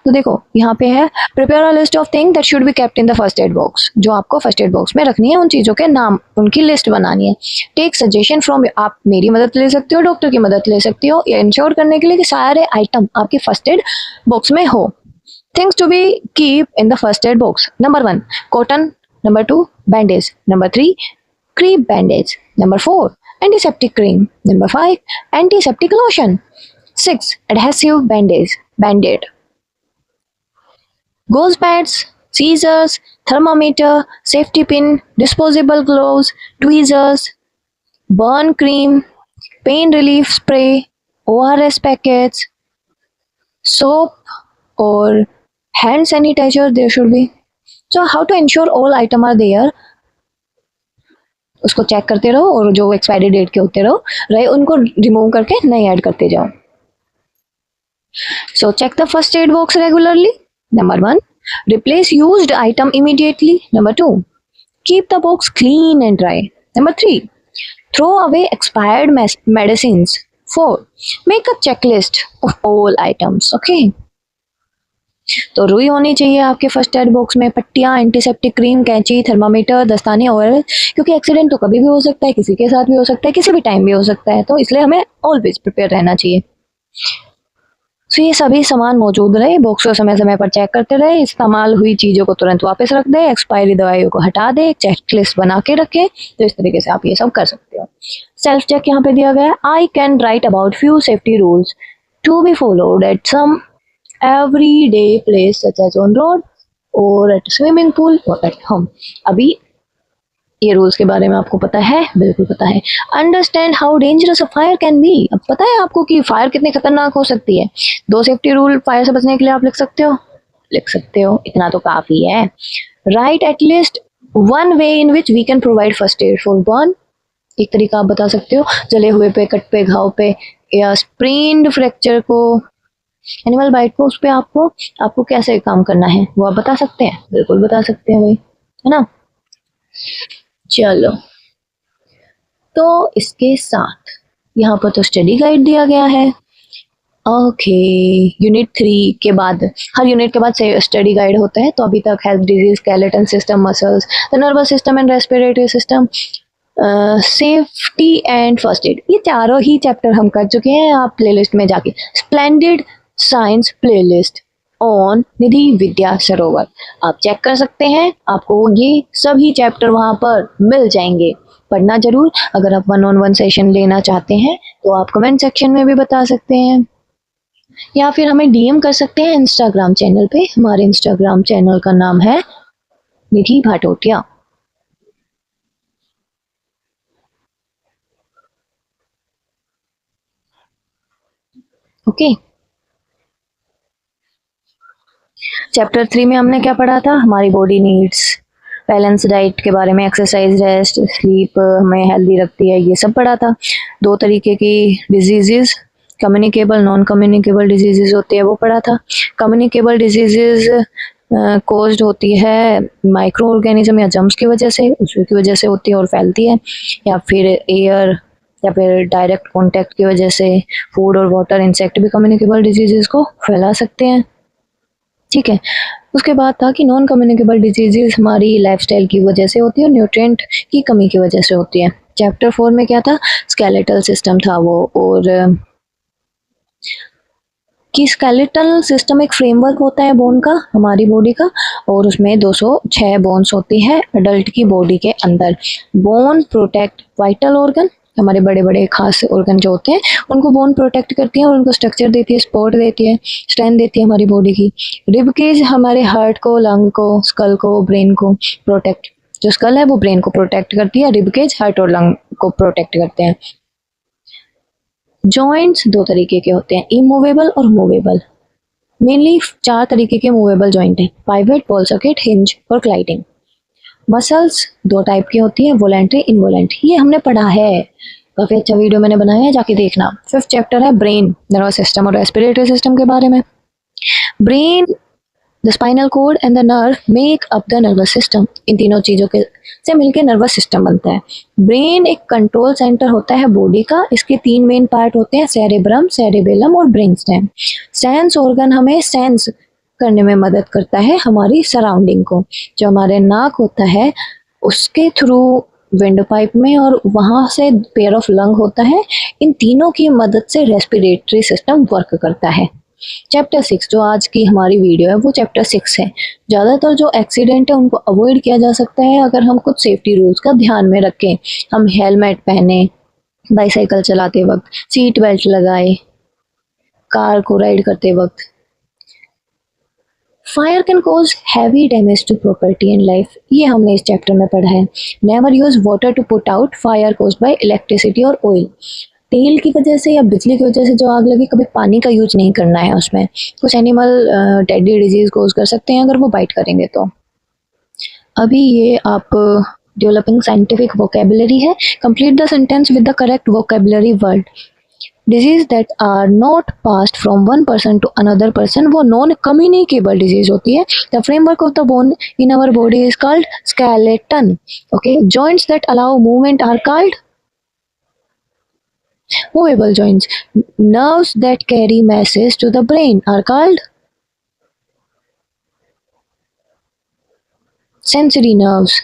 तो देखो यहाँ पे है prepare a list of thing that should be kept in the first aid box. जो आपको first aid box में रखनी है उन चीज़ों के नाम, उनकी लिस्ट बनानी है. टेक सजेशन फ्रॉम, आप मेरी मदद ले सकते हो, डॉक्टर की मदद ले सकती हो, या इंश्योर करने के लिए कि सारे आइटम आपके फर्स्ट एड बॉक्स में हो. Things to be keep in the first aid box. Number 1 cotton, number 2 bandage, number 3 crepe bandage, number 4 antiseptic cream, number 5 antiseptic lotion, 6 adhesive bandage band aid, gauze pads, scissors, thermometer, safety pin, disposable gloves, tweezers, burn cream, pain relief spray, ORS packets, soap or hand sanitizer there should be. So how to ensure all item are there? उसको check करते रहो और जो expiry date के होते रहे उनको remove करके नए ऐड करते जाओ. So check the first aid box regularly. Number 1, replace used item immediately. Number 2, keep the box clean and dry. Number 3, throw away expired medicines. 4, make a checklist of all items. Okay. तो रुई होनी चाहिए आपके first aid box में, पट्टियाँ, antiseptic cream, कैंची, thermometer, दस्ताने और, क्योंकि एक्सीडेंट तो कभी भी हो सकता है, किसी के साथ भी हो सकता है, किसी भी टाइम भी हो सकता है, तो इसलिए हमें ऑलवेज प्रिपेयर रहना चाहिए. तो ये सभी सामान मौजूद रहे, बॉक्स को समय समय पर चेक करते रहे, इस्तेमाल हुई चीज़ों को तुरंत वापस रख दे, एक्सपायरी दवाइयों को हटा दे, चेकलिस्ट बना के रखे. तो इस तरीके से आप ये सब कर सकते हो. सेल्फ चेक यहाँ पे दिया गया है. I can write about few safety rules to be followed at some everyday place such as on road और एट स्विमिंग पूल और एट होम. अभी ये रूल्स के बारे में आपको पता है? बिल्कुल पता है. Understand how dangerous a fire can be. अब पता है आपको कि फायर कितनी खतरनाक हो सकती है. 2 सेफ्टी रूल फायर से बचने के लिए आप लिख सकते हो, इतना तो काफी है. Right at least 1 way in which we can provide first aid for burn. एक तरीका आप बता सकते हो जले हुए पे, कट पे, घाव पे, या स्प्रेन्ड फ्रैक्चर को, एनिमल बाइट को, उस पर आपको कैसे काम करना है वो आप बता सकते हैं. बिल्कुल बता सकते हैं भाई, है ना. चलो, तो इसके साथ यहाँ पर तो स्टडी गाइड दिया गया है. ओके, यूनिट 3 के बाद, हर यूनिट के बाद स्टडी गाइड होता है. तो अभी तक health, disease, skeleton system, muscles, the nervous system and respiratory system, safety and first add, ये चारों ही चैप्टर हम कर चुके हैं. आप प्लेलिस्ट में जाके स्प्लेंडिड साइंस प्लेलिस्ट ऑन निधि विद्या सरोवर। आप चेक कर सकते हैं, आपको ये सभी चैप्टर वहां पर मिल जाएंगे। पढ़ना जरूर। अगर आप 1-on-1 सेशन लेना चाहते हैं तो आप कमेंट सेक्शन में भी बता सकते हैं, या फिर हमें डीएम कर सकते हैं इंस्टाग्राम चैनल पे। हमारे इंस्टाग्राम चैनल का नाम है निधि भाटोटिया। ओके, चैप्टर 3 में हमने क्या पढ़ा था? हमारी बॉडी नीड्स, बैलेंस डाइट के बारे में, एक्सरसाइज, रेस्ट, स्लीप हमें हेल्दी रखती है, ये सब पढ़ा था। 2 तरीके की diseases, communicable, non communicable diseases होती है, वो पढ़ा था। कम्युनिकेबल डिजीजेस कोज्ड होती है माइक्रो ऑर्गेनिज्म या जम्स की वजह से, उसकी वजह से होती है और फैलती है, या फिर एयर या फिर डायरेक्ट कांटेक्ट की वजह से। फूड और वाटर, इंसेक्ट भी कम्युनिकेबल डिजीजेस को फैला सकते हैं। ठीक है, उसके बाद था कि नॉन कम्युनिकेबल डिजीजेस हमारी लाइफस्टाइल की वजह से होती है और न्यूट्रिएंट की कमी की वजह से होती है। चैप्टर 4 में क्या था? स्केलेटल सिस्टम था वो, और कि स्केलेटल सिस्टम एक फ्रेमवर्क होता है बोन का, हमारी बॉडी का, और उसमें 206 बोन्स होती है अडल्ट की बॉडी के अंदर। बोन प्रोटेक्ट वाइटल ऑर्गन, हमारे बड़े बड़े खास ऑर्गन जो होते हैं उनको बोन प्रोटेक्ट करती है और उनको स्ट्रक्चर देती है, सपोर्ट देती है, स्ट्रेंथ देती है हमारी बॉडी की। रिब केज हमारे हार्ट को, लंग को, स्कल को, ब्रेन को प्रोटेक्ट, जो स्कल है वो ब्रेन को प्रोटेक्ट करती है, रिब केज हार्ट और लंग को प्रोटेक्ट करते हैं। जॉइंट्स 2 तरीके के होते हैं, इमूवेबल और मूवेबल। मेनली 4 तरीके के मूवेबल जॉइंट हैं, पाइवेट, बॉल सॉकेट, हिंज और ग्लाइडिंग। मसल्स 2 टाइप की होती हैं, वोलेंट्री, इनवोलेंट्री, ये हमने पढ़ा है, काफी अच्छा वीडियो मैंने बनाया है, जाके देखना। 5th चैप्टर है ब्रेन, नर्वस सिस्टम और रेस्पिरेटरी सिस्टम के बारे में। Brain, the spinal cord and the nerve make up the nervous system, इन तीनों चीजों के से मिलकर नर्वस सिस्टम बनता है। ब्रेन एक कंट्रोल सेंटर होता है बॉडी का, इसके 3 मेन पार्ट होते हैं, सेरेब्रम, सेरेबेलम और ब्रेन स्टेम। सेंस ऑर्गन हमें सेंस करने में मदद करता है हमारी सराउंडिंग को, जो हमारे नाक होता है उसके थ्रू विंड पाइप में, और वहां से पेयर ऑफ लंग होता है। इन तीनों की मदद से रेस्पिरेटरी सिस्टम वर्क करता है। चैप्टर 6 जो आज की हमारी वीडियो है वो चैप्टर 6 है। ज़्यादातर जो एक्सीडेंट है उनको अवॉइड किया जा सकता है अगर हम कुछ सेफ्टी रूल्स का ध्यान में रखें। हम हेलमेट पहने, बाइसाइकिल चलाते वक्त सीट बेल्ट लगाए, कार को राइड करते वक्त। Fire can cause heavy damage to property and life, ये हमने इस चैप्टर में पढ़ा है। Never use water to put out fire caused by electricity और ऑयल, तेल की वजह से या बिजली की वजह से जो आग लगी, कभी पानी का यूज नहीं करना है उसमें। कुछ एनिमल डेडली डिजीज कोज कर सकते हैं अगर वो बाइट करेंगे तो। अभी ये आप डेवलपिंग साइंटिफिक वोकेबुलरी है। Complete the sentence with the correct vocabulary word. Disease that are not passed from one person to another person, वो नॉन कम्युनिकेबल डिजीज होती है। The framework of the bone in our body is called skeleton. Okay, joints that allow movement are called movable joints. Nerves that carry messages to the brain are called sensory nerves.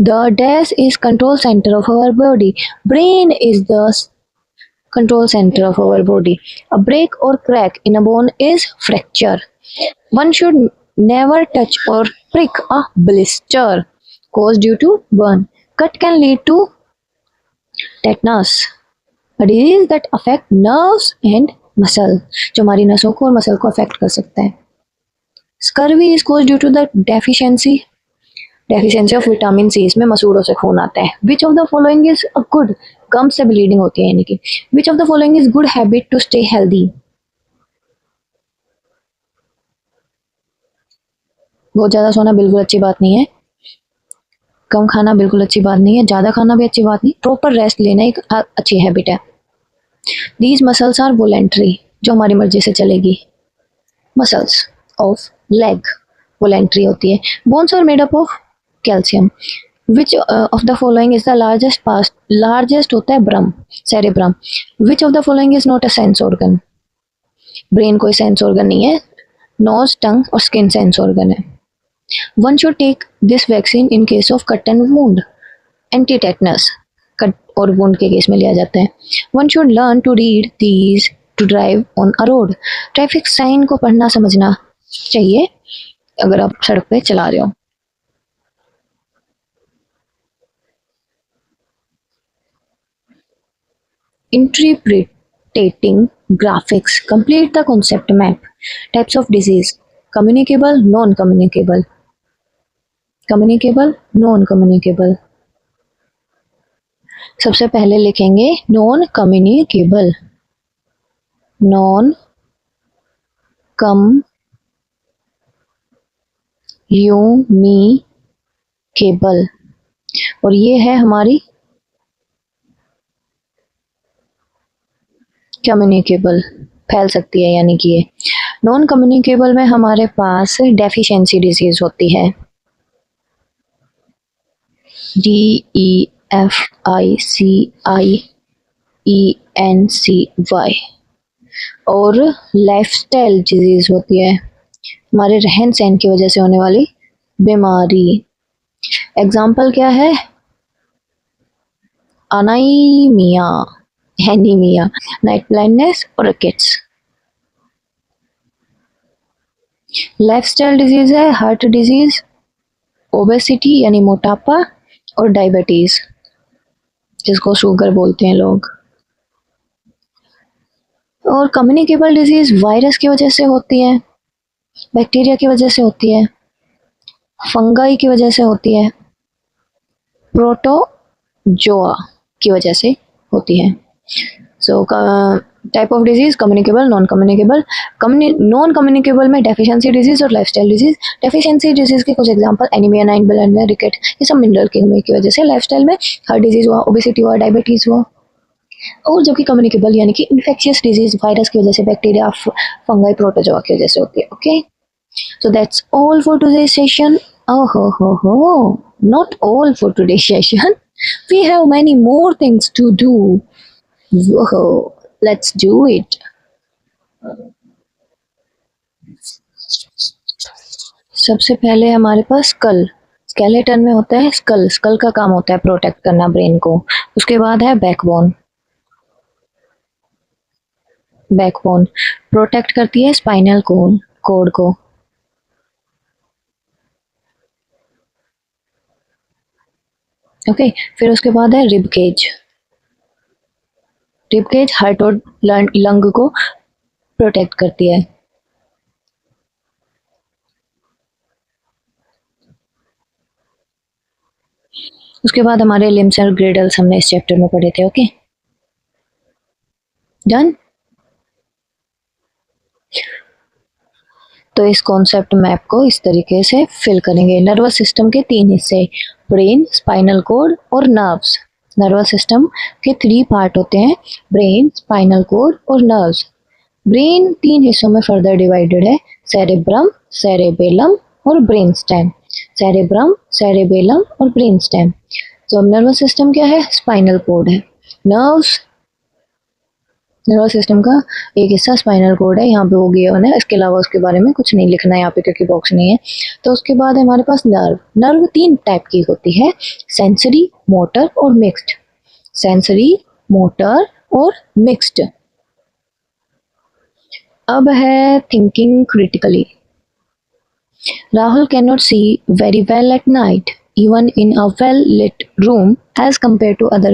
The dash is control center of our body. Brain is the control center of our body. A break or crack in a bone is fracture. One should never touch or prick a blister caused due to burn. Cut can lead to tetanus, a disease that affect nerves and muscle, जो हमारी नसों को और muscle को affect कर सकता है। Scurvy is cause due to the deficiency of vitamin C, इसमें मसूड़ों से खून आता है। Which of the following is a good, gum से ब्लीडिंग होती है यानी कि। Which of the following is good habit to stay healthy, बहुत ज्यादा सोना बिल्कुल अच्छी बात नहीं है, कम खाना बिल्कुल अच्छी बात नहीं है, ज्यादा खाना भी अच्छी बात नहीं, प्रॉपर रेस्ट लेना एक अच्छी हैबिट है। दीज मसल्स आर वोलेंट्री, जो हमारी मर्जी से चलेगी। मसल्स ऑफ लेग वोलेंट्री होती है। Bones are made up of calcium. Which of the following is the largest part, largest होता है ब्रम, cerebrum. Which of the following is not a sense organ, brain कोई सेंस ऑर्गन नहीं है, nose, tongue और skin sense organ है। One should take this vaccine in case of cut and wound. Anti-tetanus. और wound के case में लिया जाता है। One should learn to read these to drive on a road. Traffic sign को पढ़ना समझना चाहिए अगर आप सड़क पे चला रहे हो। Interpreting graphics. Complete the concept map. Types of disease. Communicable, non-communicable. Communicable, non-communicable. सबसे पहले लिखेंगे नॉन कम्युनिकेबल। नॉन कम्युनिकेबल और ये है हमारी कम्युनिकेबल, फैल सकती है यानी कि ये। नॉन कम्युनिकेबल में हमारे पास डेफिशिएंसी डिजीज होती है, DEFICIENCY, और लाइफस्टाइल डिजीज होती है, हमारे रहन सहन की वजह से होने वाली बीमारी। एग्जाम्पल क्या है? अनाइमिया, एनीमिया, नाइट ब्लाइंडनेस और रिकेट्स। लाइफस्टाइल डिजीज है हार्ट डिजीज, ओबेसिटी यानी मोटापा और डायबिटीज जिसको शुगर बोलते हैं लोग। और कम्युनिकेबल डिजीज वायरस की वजह से होती है, बैक्टीरिया की वजह से होती है, फंगाई की वजह से होती है, प्रोटोजोआ की वजह से होती है। So type of disease communicable, non communicable. Non communicable में डेफिशिएंसी डिजीज और लाइफस्टाइल डिजीज। डेफिशिएंसी डिजीज के कुछ एग्जांपल एनीमिया, नाइट ब्लाइंडनेस, रिकेट, ये सब मिनरल की वजह से। लाइफस्टाइल में हार्ट डिजीज हुआ, ओबेसिटी हुआ, डायबिटीज हुआ। और जबकि कम्युनिकेबल यानी कि इन्फेक्शियस डिजीज वायरस की वजह से, बैक्टीरिया, फंगाई, प्रोटोजोआ की वजह से होती है। Okay, so that's all for today's session. Oh ho, not all for today's session. We have many more things to do. Whoa, let's do it. सबसे पहले हमारे पास स्कल, स्केलेटन में होता है स्कल। स्कल का काम होता है प्रोटेक्ट करना ब्रेन को। उसके बाद है बैकबोन, बैकबोन प्रोटेक्ट करती है स्पाइनल कोड को। ओके, फिर उसके बाद है rib cage. Rib cage heart और लंग को प्रोटेक्ट करती है। उसके बाद हमारे लिम्स और ग्रेडल्स हमने इस चैप्टर में पढ़े थे। Okay, done. तो इस कॉन्सेप्ट मैप को इस तरीके से फिल करेंगे। नर्वस सिस्टम के 3 हिस्से, ब्रेन, स्पाइनल कोड और नर्व्स। नर्वस सिस्टम के 3 पार्ट होते हैं, ब्रेन, स्पाइनल कोड और नर्व्स। ब्रेन 3 हिस्सों में फर्दर डिवाइडेड है, सेरेब्रम, सेरेबेलम और ब्रेन स्टेम। सेरेब्रम, सेरेबेलम और ब्रेन स्टेम। तो नर्वस सिस्टम क्या है? स्पाइनल कोड है। नर्व्स, नर्वस सिस्टम का एक हिस्सा स्पाइनल कोड है, यहाँ पे वो गिवन है, इसके अलावा उसके बारे में कुछ नहीं लिखना है यहाँ पे क्योंकि बॉक्स नहीं है। तो उसके बाद हमारे पास नर्व। नर्व 3 टाइप की होती है, सेंसरी, मोटर और मिक्स्ड। सेंसरी, मोटर और मिक्स्ड। अब है thinking critically. Rahul cannot see very well at night, even in a well-lit room, as compared to other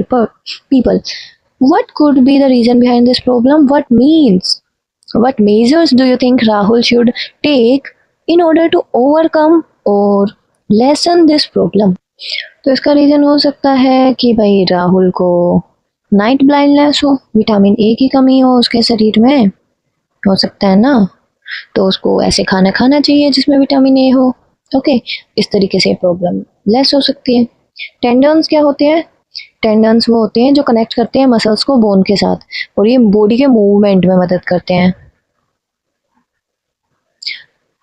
people. What could be the reason behind this problem? What measures do you think Rahul should take in order to overcome or lessen this problem? तो इसका reason हो सकता है कि भाई राहुल को night blindness हो, vitamin A की कमी हो उसके शरीर में, हो सकता है ना। तो उसको ऐसे खाना खाना चाहिए जिसमें विटामिन ए हो। ओके, इस तरीके से प्रॉब्लम लेस हो सकती है। टेंडन्स क्या होते हैं? टेंडन्स वो होते हैं जो कनेक्ट करते हैं मसल्स को बोन के साथ और ये बॉडी के मूवमेंट में मदद करते हैं।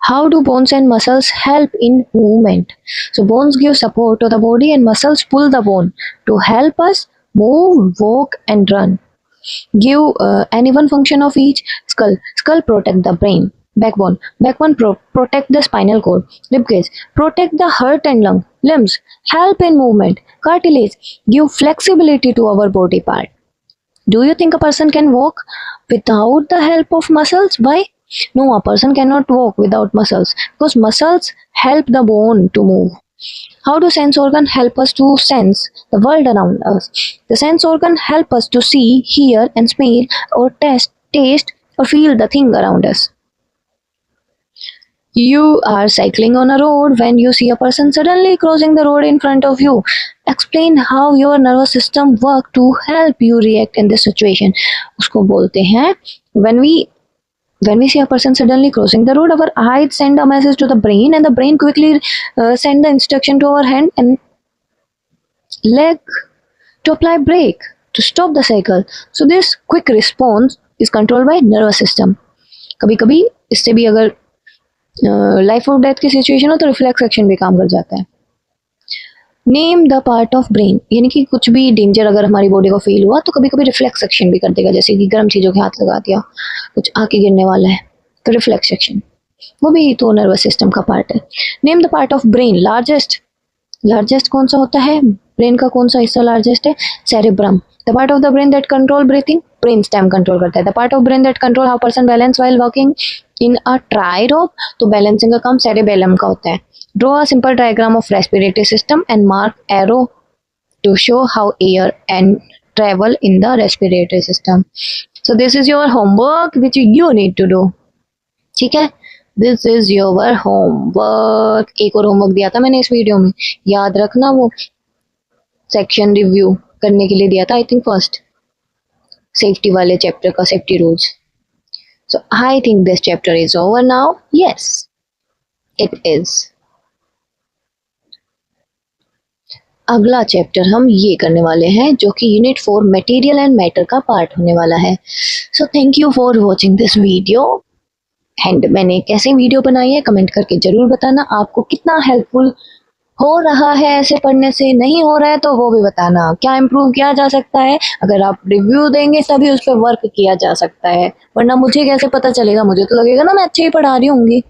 How do bones and muscles help in movement? So bones give support to the body and muscles pull the bone to help us move, walk and run. Give any one function of each. Skull protect the brain. Backbone protect the spinal cord. Rib cage protect the heart and lung. Limbs help in movement. Cartilage give flexibility to our body part. Do you think a person can walk without the help of muscles? Why? No, a person cannot walk without muscles because muscles help the bone to move. How do sense organ help us to sense the world around us? The sense organ help us to see, hear and smell or taste or feel the thing around us. You are cycling on a road when you see a person suddenly crossing the road in front of you. Explain how your nervous system work to help you react in this situation. उसको बोलते हैं when we see a person suddenly crossing the road, our eyes send a message to the brain and the brain quickly send the instruction to our hand and leg to apply brake to stop the cycle. So this quick response is controlled by nervous system. कभी कभी इससे भी अगर life और death की situation हो तो reflex action भी काम कर जाता है. Name the part of brain, यानी कि कुछ भी डेंजर अगर हमारी बॉडी को फील हुआ तो कभी कभी रिफ्लेक्स एक्शन भी कर देगा, जैसे कि गर्म चीज़ों के हाथ लगा दिया, कुछ आके गिरने वाला है तो रिफ्लेक्स एक्शन, वो भी तो नर्वस सिस्टम का पार्ट है. Name the part of brain. Largest कौन सा होता है? ब्रेन का कौन सा हिस्सा लार्जेस्ट है? Cerebrum. The part of the brain that control breathing, brain stem control करता है. The part of brain that control how person balance while walking in a tightrope, तो बैलेंसिंग का काम सेरेबेलम का होता है. Draw a simple diagram of respiratory system and mark arrow to show how air and travel in the respiratory system. So this is your homework which you need to do. ठीक है, this is your homework. एक और homework दिया था मैंने इस video में, याद रखना, वो सेक्शन रिव्यू करने के लिए दिया था, आई थिंक फर्स्ट सेफ्टी वाले चैप्टर का, safety rules. So I think this chapter is over now. Yes it is. अगला चैप्टर हम ये करने वाले हैं जो कि यूनिट 4 मटेरियल एंड मैटर का पार्ट होने वाला है. So thank you for watching this video. And मैंने कैसे वीडियो बनाई है कमेंट करके जरूर बताना. आपको कितना हेल्पफुल हो रहा है ऐसे पढ़ने से, नहीं हो रहा है तो वो भी बताना. क्या इम्प्रूव किया जा सकता है? अगर आप रिव्यू देंगे तभी उस पर वर्क किया जा सकता है, वरना मुझे कैसे पता चलेगा? मुझे तो लगेगा ना मैं अच्छे ही पढ़ा रही होंगी.